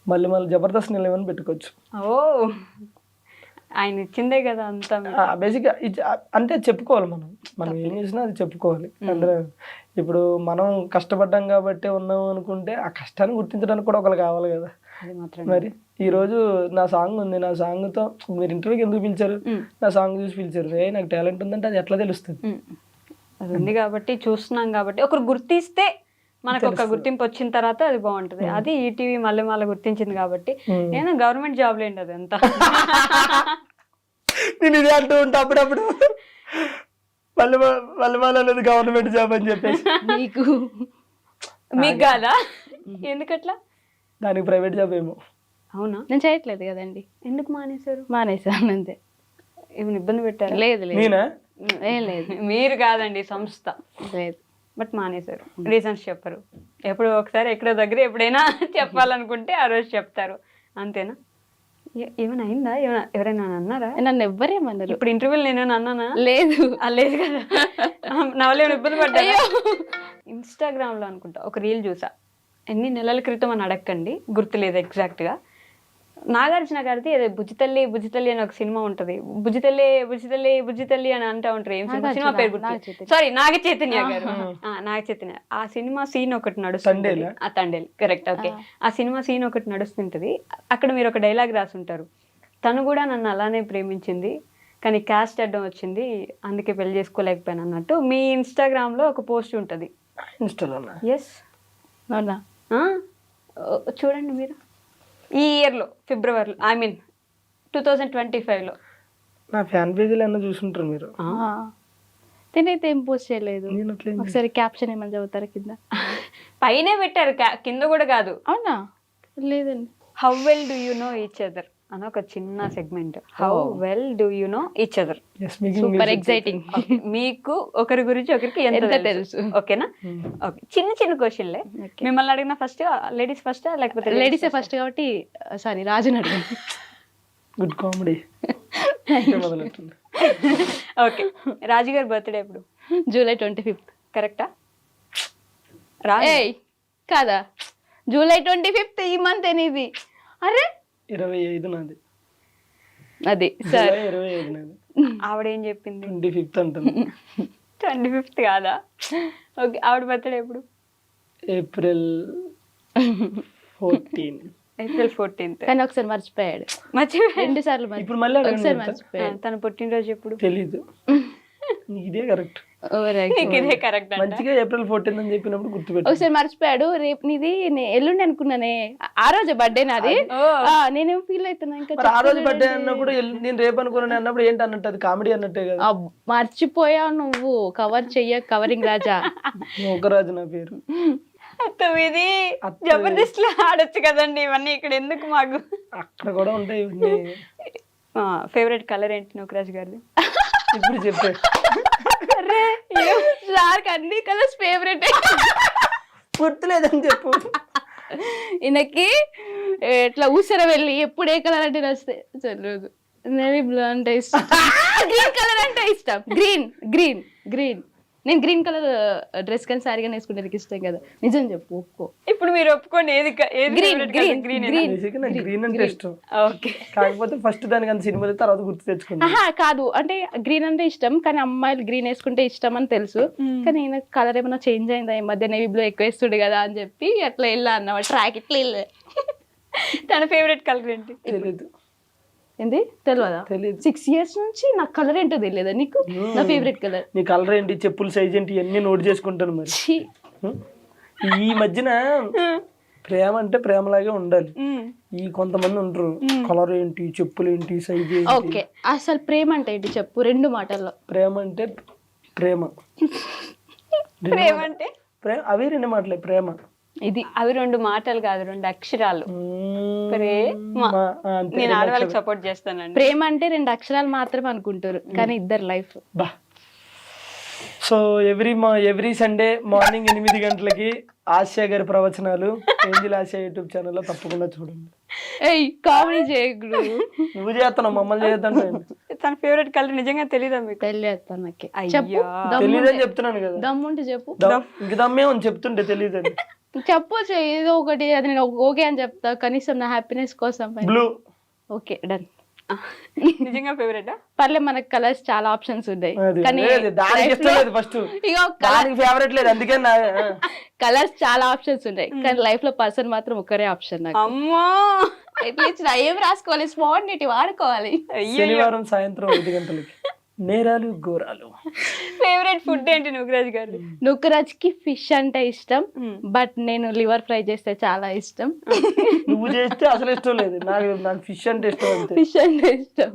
మళ్ళీ జబర్దస్త్ నిలయం అని పెట్టుకోవచ్చు. ఓ, ఆయన ఇచ్చిందే కదా అంతా. బేసిక్గా అంటే చెప్పుకోవాలి, మనం ఏం చేసినా అది చెప్పుకోవాలి. అందులో ఇప్పుడు మనం కష్టపడ్డాం కాబట్టి ఉన్నాం అనుకుంటే ఆ కష్టాన్ని గుర్తించడానికి కూడా ఒకరు కావాలి కదా. మరి ఈ రోజు నా సాంగ్ ఉంది, నా సాంగ్తో మీరు ఇంటర్వ్యూకి ఎందుకు పిలిచారు? నా సాంగ్ చూసి పిలిచారు. నాకు టాలెంట్ ఉందంటే అది ఎట్లా తెలుస్తుంది? అది ఉంది కాబట్టి, చూస్తున్నాం కాబట్టి, ఒకరు గుర్తిస్తే మనకు ఒక గుర్తింపు వచ్చిన తర్వాత అది బాగుంటుంది. అది ఈటీవీ మల్లెమాల గుర్తించింది కాబట్టి. నేను గవర్నమెంట్ జాబ్ లేండి అది అంతా. నేను ఇదే అంటూ ఉంటా అప్పుడప్పుడు, మల్లెమాల అనేది గవర్నమెంట్ జాబ్ అని చెప్పేసి. మీకు కాదా? ఎందుకట్లా? దానికి ప్రైవేట్ జాబ్ ఏమో. అవునా? నేను చేయట్లేదు కదండి. ఎందుకు మానేశారు? మానేశాను అంతే. ఏమైనా ఇబ్బంది పెట్టారు? లేదు లేదు. నేనా? లేదు, మీరు కాదండి, సంస్థ. లేదు. బట్ మానేశారు, రీజన్స్ చెప్పరు. ఎప్పుడు ఒకసారి ఎక్కడో దగ్గర ఎప్పుడైనా చెప్పాలనుకుంటే ఆ రోజు చెప్తారు, అంతేనా? ఏమైనా అయిందా? ఎవరైనా అన్నారా? నన్ను ఎవ్వరేమన్నారు ఇప్పుడు ఇంటర్వ్యూలో నేను అన్నానా? లేదు లేదు కదా, నా వల్ల ఏమైనా ఇబ్బంది పడ్డా? ఇన్స్టాగ్రామ్లో అనుకుంటా ఒక రీల్ చూసా, ఎన్ని నెలల క్రితం అని అడగండి, గుర్తులేదు ఎగ్జాక్ట్గా. నాగార్జున గారిది ఏదో బుజ్జితల్లి బుజ్జితల్లి అని ఒక సినిమా ఉంటుంది, బుజ్జితల్లి బుజ్జితల్లి బుజ్జితల్లి అని అంటూ ఉంటారు. ఏం సినిమా పేరు గుర్తు, సారీ నాగ చైతన్య గారు, నాగ చైతన్య. ఆ సినిమా సీన్ ఒకటి నడుస్తుంది, తండేలి కరెక్ట్, ఓకే. ఆ సినిమా సీన్ ఒకటి నడుస్తుంటది, అక్కడ మీరు ఒక డైలాగ్ రాసి ఉంటారు, తను కూడా నన్ను అలానే ప్రేమించింది కానీ క్యాస్ట్ అడ్డం వచ్చింది అందుకే పెళ్లి చేసుకోలేకపోయాను అన్నట్టు మీ ఇన్స్టాగ్రామ్లో ఒక పోస్ట్ ఉంటుంది. ఎస్, అవునా? చూడండి మీరు, ఈ ఇయర్లో ఫిబ్రవరిలో, ఐ మీన్ 2025లో నా ఫ్యాన్ పేజీలో ఏమన్నా చూసుంటారు మీరు. నేనైతే ఏం పోస్ట్ చేయలేదు. ఒకసారి క్యాప్షన్ ఏమని చదువుతారా కింద? పైనే పెట్టారు, కింద కూడా కాదు. అవునా? లేదండి. How well do you know each other అని ఒక చిన్న segment. How well do you know each other. Super exciting. మీకు ఒకరి గురించి ఒకరికి ఎంత తెలుసు, ఓకేనా? ఓకే, చిన్న చిన్న క్వశ్చన్లే. మిమ్మల్ని అడిగిన ఫస్ట్ లేడీస్ ఫస్ట్ లేకపోతే లేడీసే ఫస్ట్ కాబట్టి సారీ రాజుని అడిగాను. Good comedy. ఓకే, రాజు గారి బర్త్డే ఎప్పుడు? జూలై 25. కరెక్టా? ఏయ్ కాదా, జూలై 25 ఈ మంత్ అనేది. అరే 25 నాది. అది సార్ 25 నాది. ఆవిడేం చెప్పింది? 25 అంటుంది. 25 కాదా? ఓకే, ఆవిడ బర్త్డే ఎప్పుడు? ఏప్రిల్ 14. April 14th. కానీ ఒకసారి మర్చిపోయాడు. 2 సార్లు ఇప్పుడు మళ్ళీ ఒకసారి మర్చిపోయాడు. తన పుట్టినరోజు ఎప్పుడు? తెలీదు. ఇదే కరెక్ట్. ఇదే కరెక్ట్. మంచిగా ఏప్రిల్ 14 అని చెప్పినప్పుడు గుర్తుపెట్టు. ఒకసారి మర్చిపోయాడు. రేపు నీది ఎల్లుండి అనుకున్నానే, ఆ రోజు బర్త్డే నాది. నేనేం ఫీల్ అవుతున్నా ఇంకా ఆ రోజు బర్త్డే అన్నప్పుడు నేను రేపు అనుకున్నాను అన్నప్పుడు ఏంటి అన్నట్టు, అది కామెడీ అన్నట్టే కదా. మర్చిపోయావు నువ్వు, కవర్ చెయ్య కవరింగ్ రాజా. ఒక రాజు నా పేరు. ఇది జబర్దస్త్ లో ఆడొచ్చు కదండి ఇవన్నీ, ఇక్కడ ఎందుకు మాకు? అక్కడ కూడా ఉంటాయి ఇవన్నీ. ఫేవరెట్ కలర్ ఏంటి నూకరాజ్ గారిది? ఇప్పుడు చెప్పే అన్ని కలర్స్ ఫేవరెట్. గుర్తులేదని చెప్పు. ఈయనకి ఇట్లా ఊసర వెళ్ళి ఎప్పుడు ఏ కలర్ అంటే నచ్చితే చల్లదు. నేవీ బ్లూ అంటే ఇష్టం, గ్రీన్ కలర్ అంటే ఇష్టం. గ్రీన్ గ్రీన్ గ్రీన్ నేను గ్రీన్ కలర్ డ్రెస్ కానీ సారీ కానీ వేసుకుంటే ఇష్టం కదా. నిజం చెప్పు, ఒప్పుకో. ఇప్పుడు మీరు ఒప్పుకోండి, ఏది గ్రీన్ గ్రీన్ గ్రీన్ అంటే ఇష్టం. కాకపోతే ఫస్ట్ దానికి అంత సినిమా తర్వాత గుర్తు తెచ్చుకుంటా. కాదు అంటే గ్రీన్ అంటే ఇష్టం, కానీ అమ్మాయిలు గ్రీన్ వేసుకుంటే ఇష్టం అని తెలుసు. కానీ ఈయన కలర్ ఏమైనా చేంజ్ అయిందా ఈ మధ్య, నేవీ బ్లూ ఎక్కువ వేస్తుండే కదా అని చెప్పి అట్లా వెళ్ళా అన్నమాట, ట్రాక్ ఇట్లా వెళ్ళా. తన ఫేవరెట్ కలర్ ఏంటి? తెలీదు. ఏంది తెలియదా? 6 years నుంచి నాకు కలర్ ఏంటో తెలియదా నీకు? నా ఫేవరెట్ కలర్. నీ కలర్ ఏంటి, చెప్పుల సైజ్ ఏంటి, ఇవన్నీ నోట్ చేసుకుంటాను. మరి ఈ మధ్యన ప్రేమ అంటే ప్రేమలాగే ఉండాలి. ఈ కొంతమంది ఉంటారు, కలర్ ఏంటి, చెప్పులు ఏంటి, సైజ్ ఏంటి. ఓకే, అసలు ప్రేమ అంటే ఏంటి చెప్పు 2 మాటల్లో. ప్రేమ అంటే ప్రేమ, ప్రేమ అంటే అవి 2 మాటలే. ప్రేమ ఇది అవి 2 మాటలు కాదు, 2 అక్షరాలు. నేను ఆడవాళ్ళకి సపోర్ట్ చేస్తానండి. ప్రేమ అంటే 2 అక్షరాలు మాత్రమే అనుకుంటారు, కానీ ఇద్దరు life. So every Sunday morning 8 గంటలకి ఆసియా గారి ప్రవచనాలు ఏంజిల్ ఆసియా యూట్యూబ్ ఛానల్లో తప్పకుండా చూడండి. కామెడీ చేయకుడు. నువ్వు చేస్తున్నావు, మమ్మల్ని చేయొద్దంటే. తన ఫేవరెట్ కలర్ నిజంగా తెలీదా మీకు? తెలియదు నాకు. తెలీదని చెప్తున్నాను కదా. దమ్ముంటే చెప్పు. ఇంక దమ్మే అని చెప్తుంటే తెలీదని చెప్పొచ్చు ఏదో ఒకటి, అది నేను ఓకే అని చెప్తా కనీసం నా హ్యాపీనెస్ కోసం. బ్లూ. Okay done. నిజంగా ఫేవరెట్? పర్లే, మనకు కలర్స్ చాలా ఆప్షన్స్ ఉన్నాయి, కానీ కలర్స్ చాలా ఆప్షన్స్ ఉన్నాయి, కానీ లైఫ్ లో పర్సన్ మాత్రం ఒక్కరే ఆప్షన్ నాకు. అమ్మో, ఎట్లా ఏం రాసుకోవాలి, స్పాంటేనిటీ వాడుకోవాలి. శనివారం సాయంత్రం 5 గంటలకి నేరాలు ఘోరాలు. ఫేవరెట్ ఫుడ్ ఏంటి నూకరాజ్ గారు? నూకరాజ్ కి ఫిష్ అంటే ఇష్టం, బట్ నేను లివర్ ఫ్రై చేస్తే చాలా ఇష్టం. నువ్వు చేస్తే అసలు ఇష్టం లేదు, నాకు ఫిష్ అంటే ఇష్టం. ఫిష్ అంటే ఇష్టం.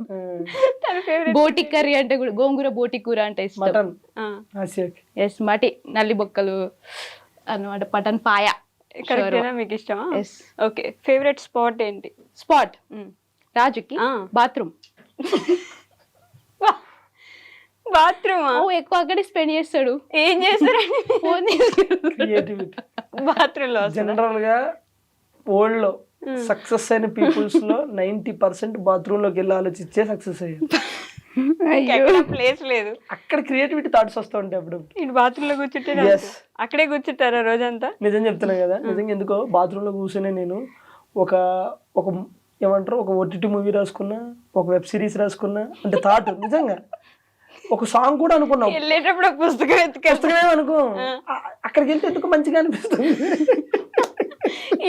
బోటి కర్రీ అంటే కూడా, గోంగూర బోటి కూర అంటే ఇష్టం. మటన్. ఎస్, మటి నల్లి బొక్కలు అన్నమాట, మటన్ పాయ. మీకు ఇష్టమా? ఓకే, ఫేవరెట్ స్పాట్ ఏంటి? స్పాట్ రాజుకి బాత్రూమ్. బాత్రూమ్ ఎక్కువ అక్కడే స్పెండ్ చేస్తాడు. ఏం చేస్తారండి ఫోన్ క్రియేటివిటీ. బాత్రూమ్ లో జనరల్ గా వరల్డ్ లో సక్సెస్ అయిన పీపుల్స్ లో 90% బాత్రూమ్ లోకి వెళ్ళి ఆలోచించే సక్సెస్ అయ్యారు. ప్లేస్ లేదు, అక్కడ క్రియేటివిటీ థాట్స్ వస్తూ ఉంటాయి అప్పుడు. ఇటు బాత్రూమ్ లో కూర్చుంటే Yes. అక్కడే కూర్చుంటారా రోజంతా? నిజం చెప్తున్నా కదా, నిజంగా ఎందుకో బాత్రూమ్ లో కూర్చొని నేను ఒక ఒక ఏమంటారు ఒక OTT మూవీ రాసుకున్నా, ఒక వెబ్ సిరీస్ రాసుకున్నా అంటే థాట్ నిజంగా ఒక సాంగ్ కూడా అనుకున్నాం. వెళ్ళేటప్పుడు ఒక పుస్తకం పుస్తకమే అనుకో, అక్కడికి వెళ్తే ఎందుకు మంచిగా అనిపిస్తుంది.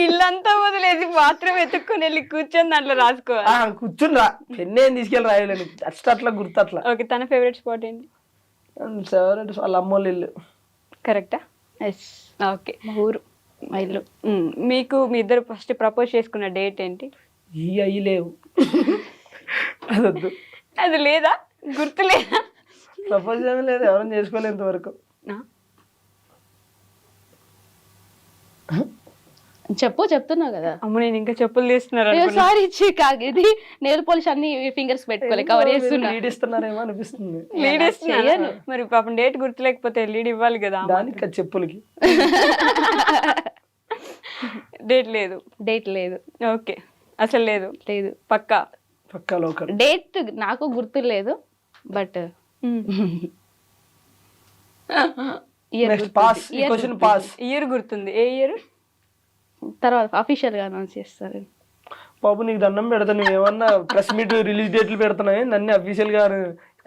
ఇల్లంతా వదిలేసి బాత్రూమ్ ఎత్తుక్కొని వెళ్ళి కూర్చొని దాంట్లో రాసుకోవాలి. కూర్చుని రా, పెన్నే తీసుకెళ్ళి రాయలేను, అట్లా గుర్తు అట్లా. ఓకే, తన ఫేవరెట్ స్పాట్ ఏంటి? వాళ్ళ అమ్మోళ్ళ ఇల్లు. కరెక్టా? Yes, okay. మా ఊరు, మా ఇల్లు. మీకు మీ ఇద్దరు ఫస్ట్ ప్రపోజ్ చేసుకున్న డేట్ ఏంటి? ఈ అయ్యి లేవు, అదొద్దు. అది లేదా, గుర్తు లేదా? ప్రపోజ్ ఏమీ లేదు, ఎవరైనా చేసుకోలేదు ఇంతవరకు. చెప్తున్నావు కదా. అమ్మ నేను ఇంకా చెప్పులు తీస్తున్నారు. సారీ ఇచ్చి కాదు, ఇది నెయిల్ పాలిష్ అన్ని ఫింగర్స్ పెట్టుకోలే, కవర్ చేస్తున్నా. లీడ్ ఇస్తున్నారేమో అనిపిస్తుంది. లీడ్ ఇస్తున్నాను మరి, పాపం డేట్ గుర్తు లేకపోతే లీడ్ ఇవ్వాలి కదా. దానికి చెప్పులకి డేట్ లేదు. డేట్ లేదు. ఓకే, అసలు లేదు. లేదు, పక్కా పక్కా లోకల్. డేట్ నాకు గుర్తు లేదు, బట్ ఇయర్ గుర్తుంది. ఏ ఇయర్? తర్వాత అఫీషియల్ గా అనౌన్స్ చేస్తారు. బాబు నీకు దండం పెడతా, నువ్వు ఏమన్నా ప్రెస్ మీట్ రిలీజ్ డేట్లు పెడుతున్నాయి, నన్ను అఫీషియల్ గా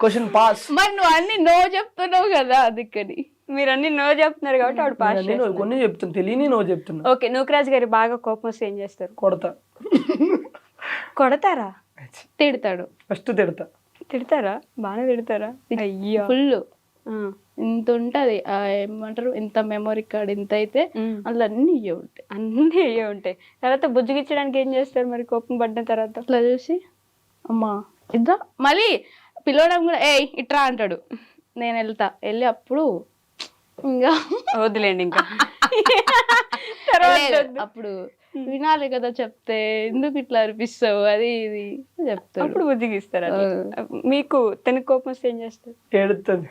క్వశ్చన్ పాస్. మరి నువ్వు అన్ని నో చెప్తున్నావు కదా, అందుకని. మీరు అన్ని నో చెప్తున్నారు కాబట్టి ఆవిడ పాస్. కొన్ని చెప్తున్నా, తెలియని నో చెప్తున్నా. ఓకే, నూకరాజ్ గారి బాగా కోపం వస్తే ఏం చేస్తారు? కొడతా. కొడతారా? తిడతాడు. ఫస్ట్ తిడతారా? బాగానే తిడతారా? అయ్యో, ఫుల్. ఇంత ఉంటది, ఏమంటారు, ఇంత మెమొరీ కార్డ్ ఇంత అయితే అందులో అన్ని ఉంటాయి. అన్నీ అయ్యే ఉంటాయి. తర్వాత బుజ్జగిచ్చడానికి ఏం చేస్తారు మరి కోపం పడిన తర్వాత? అట్లా చూసి అమ్మా ఇద్దా, మళ్ళీ పిలవడం కూడా ఏ ఇట్రా అంటాడు. నేను వెళ్ళి అప్పుడు ఇంకా వదిలేండి, ఇంకా అప్పుడు వినాలి కదా, చెప్తే ఎందుకు ఇట్లా అనిపిస్తావు అది ఇది చెప్తాడు. అప్పుడు బుజ్జిగిస్తారా? మీకు తనకి కోపం వస్తే ఏం చేస్తారు? ఏడుస్తుంది.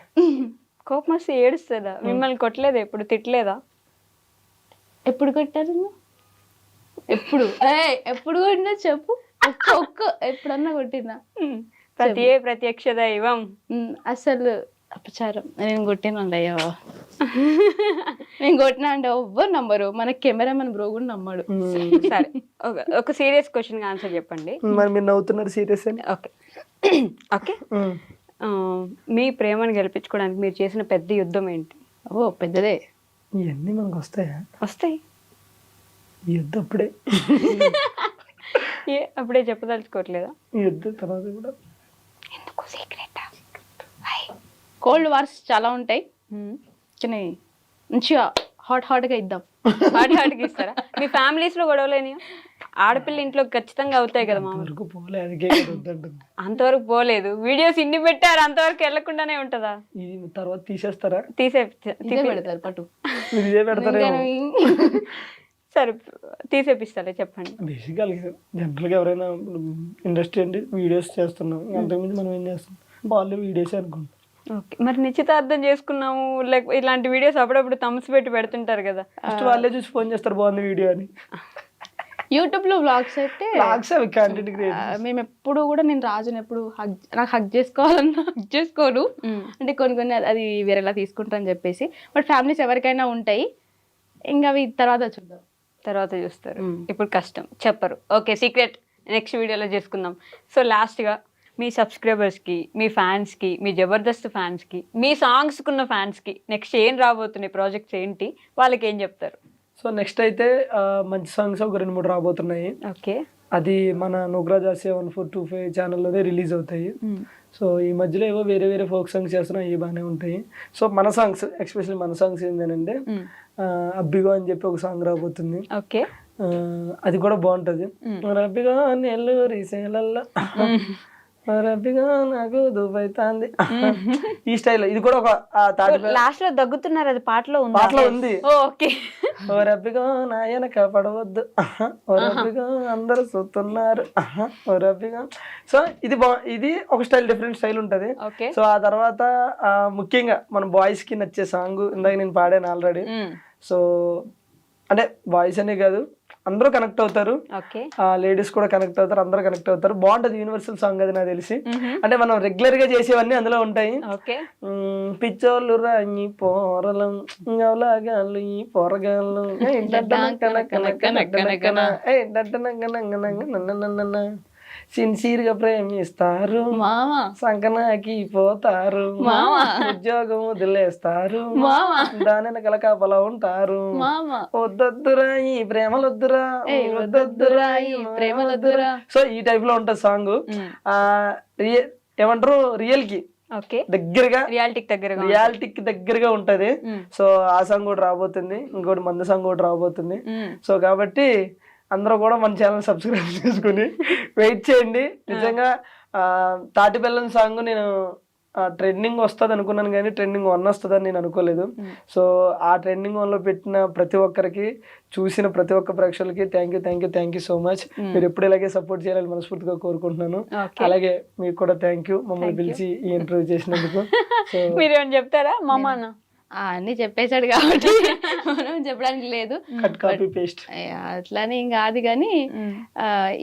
కోపం వస్తే ఏడుస్తుందా? మిమ్మల్ని కొట్టలేదా ఎప్పుడు? తిట్టలేదా? ఎప్పుడు కొట్టారు? ఎప్పుడు కొట్టినా చెప్పు, ఒక్క ఎప్పుడన్నా కొట్టినా? ప్రత్యక్ష దైవం. అసలు అపచారం, నేను కొట్టినా అయ్యా. నేను కొట్టినా అంటే ఎవ్వరు నమ్మరు, మన కెమెరామెన్ బ్రో కూడా నమ్మడు. సరే, ఒక సీరియస్ క్వశ్చన్ ఆన్సర్ చెప్పండి. మరి మీరు నవ్వుతున్నారు సీరియస్ అని. ఓకే ఓకే, మీ ప్రేమను గెలిపించుకోవడానికి మీరు చేసిన పెద్ద యుద్ధం ఏంటి? ఓ పెద్దదే. ఇవన్నీ మనకు వస్తాయా? వస్తాయి. ఈ యుద్ధం అప్పుడే అప్పుడే చెప్పదలుచుకోవట్లేదా? ఈ యుద్ధం తర్వాత కూడా ఎందుకు సీక్రెట్? కోల్డ్ వార్స్ చాలా ఉంటాయి, కానీ మంచిగా హాట్ గా ఇద్దాం. హాట్ గా ఇస్తారా? మీ ఫ్యామిలీస్ లో గొడవలేని? ఆడపిల్ల ఇంట్లో ఖచ్చితంగా అవుతాయి కదా మామ. అంతవరకు పోలేదు, వీడియోస్ ఇన్ని పెట్టారు, అంతవరకు వెళ్లకుండానే ఉంటదా? తర్వాత తీసేస్తారా? పెడతారు పట్టు. సరే, తీసేపిస్తారా చెప్పండి. బేసిక్గా జనరల్గా ఎవరైనా ఇండస్ట్రీ అంటే వీడియోస్ చేస్తున్నాం, అంతకుమించి మనం ఏం చేస్తాం, వాళ్ళు వీడియోస్ అనుకుంటాం. ఓకే, మరి నిశ్చితార్థం చేసుకున్నాము లైక్ ఇలాంటి వీడియోస్ అప్పుడప్పుడు థమ్స్ పెట్టి పెడుతుంటారు కదా, ఫస్ట్ వాళ్ళే చూసి ఫోన్ చేస్తారు బాగుంది వీడియో అని. యూట్యూబ్ లో వ్లాగ్స్ అయితే మేము ఎప్పుడు కూడా, నేను రాజుని ఎప్పుడు నాకు హగ్ చేసుకోవాలన్నా హగ్ చేసుకోను, అంటే కొన్ని అది వేరేలా తీసుకుంటా అని చెప్పేసి. బట్ ఫ్యామిలీస్ ఎవరికైనా ఉంటాయి, ఇంకా అవి తర్వాత చూస్తారు. ఇప్పుడు కష్టం చెప్పరు. ఓకే, సీక్రెట్ నెక్స్ట్ వీడియోలో చేసుకుందాం. సో లాస్ట్గా మీ సబ్స్క్రైబర్స్కి, మీ ఫ్యాన్స్కి, మీ జబర్దస్త్ ఫ్యాన్స్కి, మీ సాంగ్స్కున్న ఫ్యాన్స్కి నెక్స్ట్ ఏం రాబోతున్నాయి, ప్రాజెక్ట్స్ ఏంటి, వాళ్ళకి ఏం చెప్తారు? సో నెక్స్ట్ అయితే మంచి సాంగ్స్ ఒక 2-3 రాబోతున్నాయి. ఓకే, అది మన నూకరాజ్ 1425 ఛానల్లోనే రిలీజ్ అవుతాయి. సో ఈ మధ్యలో ఏవో వేరే ఫోక్ సాంగ్స్ చేస్తున్నాం, అవి బాగానే ఉంటాయి. సో మన సాంగ్స్, ఎస్పెషల్లీ మన సాంగ్స్ ఏంటంటే అబ్బిగో అని చెప్పి ఒక సాంగ్ రాబోతుంది. ఓకే, అది కూడా బాగుంటుంది. అబ్బిగో నెల్లూరి సేలల్లో రబ్బిగా నాకు దుబ్బైతాంది ఈ స్టైల్. ఇది కూడా ఒక తాటి లాస్ట్ లో దగ్గుతున్నారు, అది పాటలో ఉంది. పాటలో ఉంది. ఓకే. ఓ రబ్బిగా నాయన కాపాడవద్దు, ఓ రబ్బిగా అందరూ చూస్తున్నారు, ఓ రబ్బిగా. సో ఇది ఒక స్టైల్, డిఫరెంట్ స్టైల్ ఉంటది. ఓకే. సో ఆ తర్వాత ముఖ్యంగా మన బాయ్స్ కి నచ్చే సాంగ్ ఇందాక నేను పాడాను ఆల్రెడీ. సో అంటే బాయ్స్ అనే కాదు, అందరూ కనెక్ట్ అవుతారు, లేడీస్ కూడా కనెక్ట్ అవుతారు, అందరూ కనెక్ట్ అవుతారు. బాగుంటది, యూనివర్సల్ సాంగ్ అది నాకు తెలిసి. అంటే మనం రెగ్యులర్ గా చేసేవన్నీ అందులో ఉంటాయి. పిచ్చోళ్ళు రాయి పోరలం గవలాగాళ్ళు ఈ పొరగాళ్ళు సిన్సియర్ గా ప్రేమిస్తారు, సంకనాకి పోతారు, ఉద్యోగం వదిలేస్తారు, దాని వెనకాల కాపలా ఉంటారు, వద్దొద్దురా ఈ ప్రేమలొద్దురా, వద్దొద్దురా ఈ ప్రేమలొద్దురా. సో ఈ టైప్ లో ఉంటది సాంగ్. ఏమంటారు, రియల్ కి దగ్గరగా, రియాలిటీకి దగ్గరగా ఉంటది. సో ఆ సాంగ్ కూడా రాబోతుంది, ఇంకోటి మందు సాంగ్ కూడా రాబోతుంది. సో కాబట్టి అందరూ కూడా మన ఛానల్ సబ్స్క్రైబ్ చేసుకుని వెయిట్ చేయండి. నిజంగా తాటి బెల్లం సాంగ్ నేను ట్రెండింగ్ వస్తుంది అనుకున్నాను, కానీ ట్రెండింగ్ 1 వస్తుందని నేను అనుకోలేదు. సో ఆ ట్రెండింగ్ 1లో పెట్టిన ప్రతి ఒక్కరికి, చూసిన ప్రతి ఒక్క ప్రేక్షకులకి థ్యాంక్ యూ సో మచ్. మీరు ఎప్పుడు ఇలాగే సపోర్ట్ చేయాలని మనస్ఫూర్తిగా కోరుకుంటున్నాను. అలాగే మీకు కూడా థ్యాంక్ యూ, మమ్మల్ని పిలిచి ఈ ఇంటర్వ్యూ చేసినందుకు. సో మీరేమని చెప్తారా? మామా అన్ని చెప్పేశాడు కాబట్టి మనం చెప్పడానికి లేదు, అట్లానే ఏం కాదు. కానీ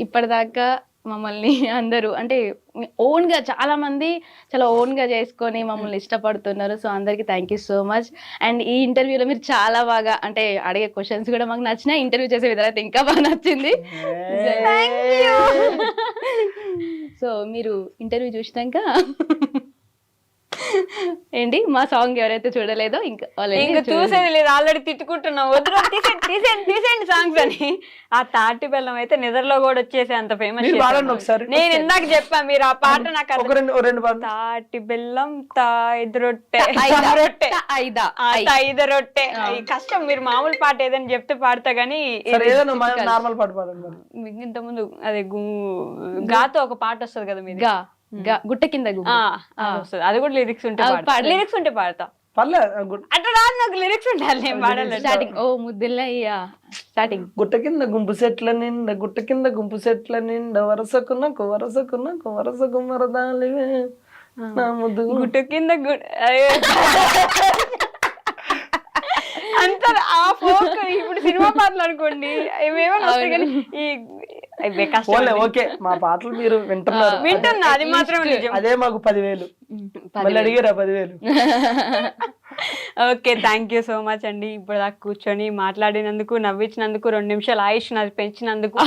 ఇప్పటిదాకా మమ్మల్ని అందరూ అంటే ఓన్ గా చాలా మంది చాలా ఓన్ గా చేసుకొని మమ్మల్ని ఇష్టపడుతున్నారు. సో అందరికి thank you so much. And ఈ ఇంటర్వ్యూలో మీరు చాలా బాగా అంటే అడిగే క్వశ్చన్స్ కూడా మాకు నచ్చినాయి, ఇంటర్వ్యూ చేసే విధానం అయితే ఇంకా బాగా నచ్చింది. సో మీరు ఇంటర్వ్యూ చూసినాక ఏంటి మా సాంగ్ ఎవరైతే చూడలేదో ఇంకా చూసేది లేదు, ఆల్రెడీ తిట్టుకుంటున్నాం, వద్దు తీసేయండి సాంగ్స్ అని. ఆ తాటి బెల్లం అయితే నిద్రలో కూడా వచ్చేసి అంత ఫేమస్. నేను ఇందాక చెప్పా, మీరు ఆ పాట నాకు తాటి బెల్లం తాయిదు రొట్టె ఐదు రొట్టె కష్టం. మీరు మామూలు పాట ఏదైనా చెప్తే పాడతా గానీ, నార్మల్ పాట పాడండి. ఇంత ముందు అదే గాతో ఒక పాట వస్తుంది కదా మీది, గుట్ట కింద వస్తుంది, అది కూడా లిరిక్స్ ఉంటే పాడతా. అట్లా రాదు నాకు, లిరిక్స్ ఉండాలి, నేను పాడాలి. స్టార్టింగ్ ఓ ముద్దులయ్యా స్టార్టింగ్. గుట్ట కింద గుంపు సెట్ల నిండా, గుట్ట కింద గుంపు సెట్ల నిండా, వరసకున్నకు మరదాలివే నా ముద్దు. గుట్ట కింద అంత ఆ ఫోక్. ఇప్పుడు సినిమా పాటలు అనుకోండి ఏమేమో కానీ ఈ ఓకే, మా పాటలు మీరు వింటున్నా, అది మాత్రం అదే మాకు 10,000 మళ్ళీ అడిగారా 10,000. Okay, thank you so much అండి. ఇప్పుడు దాకా కూర్చొని మాట్లాడినందుకు, నవ్వించినందుకు, 2 నిమిషాలు ఆయుష్ నాది పెంచినందుకు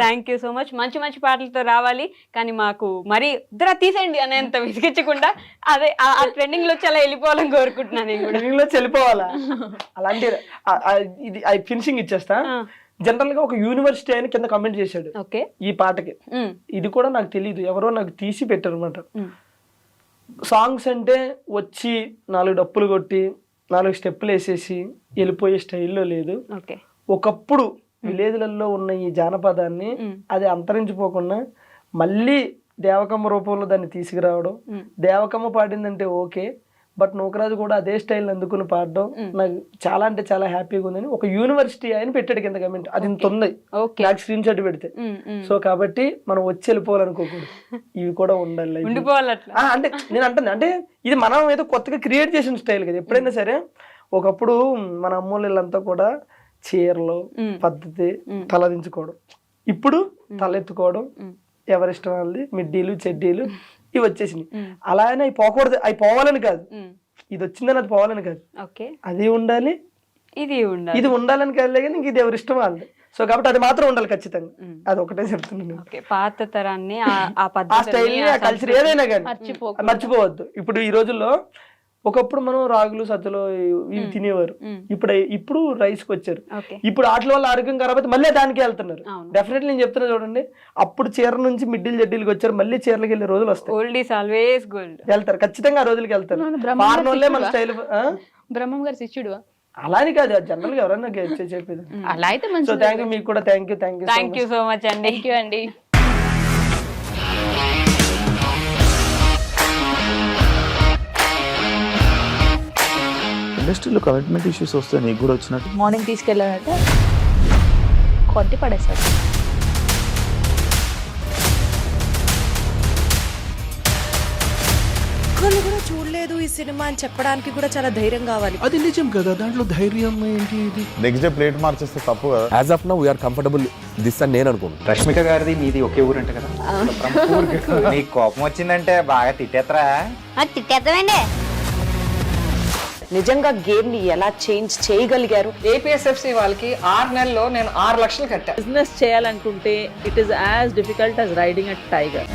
థ్యాంక్ యూ సో మచ్. మంచి మంచి పాటలతో రావాలి, కానీ మాకు మరీ ఇద్దరు తీసేయండి అనేంత విసిగించకుండా అదే ఆ ట్రెండింగ్ లో చాలా వెళ్ళిపోవాలని కోరుకుంటున్నాను. నేను కూడా ట్రెండింగ్ లో వెళ్ళిపోవాలా అలాంటి ఇది ఫినిషింగ్ ఇచ్చేస్తా. జనరల్ గా ఒక యూనివర్సిటీ ఆయన కింద కమెంట్ చేశాడు ఈ పాటకి. ఇది కూడా నాకు తెలియదు, ఎవరో నాకు తీసి పెట్టారు అనమాట. సాంగ్స్ అంటే వచ్చి 4 డప్పులు కొట్టి 4 స్టెప్పులు వేసేసి వెళ్ళిపోయే స్టైల్లో లేదు. ఒకప్పుడు విలేజ్లలో ఉన్న ఈ జానపదాన్ని అది అంతరించిపోకుండా మళ్ళీ దేవకమ్మ రూపంలో దాన్ని తీసుకురావడం. దేవకమ్మ పాడిందంటే ఓకే, బట్ నూకరాజు కూడా అదే స్టైల్ అందుకుని పాడడం నాకు చాలా అంటే చాలా హ్యాపీగా ఉందని ఒక యూనివర్సిటీ ఆయన పెట్టాడు కింద కమెంట్. అది ఇంత ఉంది, నాకు స్క్రీన్ షాట్ పెడితే. సో కాబట్టి మనం వచ్చి వెళ్ళిపోవాలనుకోకూడదు, ఇవి కూడా ఉండాలి. అంటే నేను అంటాను, అంటే ఇది మనం ఏదో కొత్తగా క్రియేట్ చేసిన స్టైల్ కదా. ఎప్పుడైనా సరే ఒకప్పుడు మన అమ్మోళ్ళంతా కూడా చీరలు పద్ధతి, తలదించుకోవడం, ఇప్పుడు తలెత్తుకోవడం, ఎవరిష్టం వాళ్ళది, మిడ్డీలు చెడ్డీలు ఇవి వచ్చేసినాయి. అలా అయినా అవి పోకూడదు, అవి పోవాలని కాదు, ఇది వచ్చిందని అది పోవాలని కాదు, అది ఉండాలి ఇది ఉండాలని కాదు, కానీ ఇంక ఇది ఎవరి ఇష్టం వాళ్ళది. సో కాబట్టి అది మాత్రం ఉండాలి ఖచ్చితంగా, అది ఒకటే చెప్తున్నాను. పాత తరాన్ని ఆ స్టైల్ ఆ కల్చర్ ఏదైనా కానీ మర్చిపోవద్దు. ఇప్పుడు ఈ రోజుల్లో ఒకప్పుడు మనం రాగులు సజ్జలు ఇవి తినేవారు, ఇప్పుడు రైస్ కి వచ్చారు. ఇప్పుడు వాటి వల్ల ఆరోగ్యం ఖరాబ్ మళ్ళీ దానికి వెళ్తున్నారు. డెఫినెట్లీ నేను చెప్తున్నా చూడండి, అప్పుడు చీర నుంచి మిడ్డీలు జడ్డీలకు వచ్చారు, మళ్ళీ చీరలకు వెళ్ళే రోజులు వస్తాయి, వెళ్తారు ఖచ్చితంగా, ఆ రోజులకి వెళ్తారు. మారినోళ్ళే మన స్టైల్. బ్రహ్మం గారి శిష్యుడు అలా అని కాదు, జనరల్ గా ఎవరైనా చెప్పేది అలా అయితే. సో థ్యాంక్ యూ, మీకు కూడా థ్యాంక్ యూ సో మచ్ అండి. థ్యాంక్ యూ అండి. ఇండస్ట్రీలో కమిట్మెంట్ ఇష్యూస్ వస్తే నీకు కూడా వచ్చినట్టు. మార్నింగ్ తీసుకెళ్ళాడంటే కొట్టి పడేశాడు. ఒక్కళ్ళు కూడా చూడలేదు ఈ సినిమా అని చెప్పడానికి కూడా చాలా ధైర్యం కావాలి. అది నిజం కదా, దాంట్లో ధైర్యం ఏంటి? ఇది నెక్స్ట్ డే ప్లేట్ మార్చేస్తే తప్పు కదా. As of now we are comfortable this అని నేను అనుకుంటున్నాను. రష్మిక గారిది మీది ఒకే ఊరంట కదా. నీకు కోపం వచ్చిందంటే బాగా తిట్టేత్తరా? తిట్టేద్దామండి. నిజంగా గేమ్ ని ఎలా చేంజ్ చేయగలిగారు? ఏపీఎస్ఎఫ్సి వాళ్ళకి 6 నెలల్లో నేను 6 లక్షలు కట్టా. బిజినెస్ చేయాలనుకుంటే it is as difficult as riding a tiger.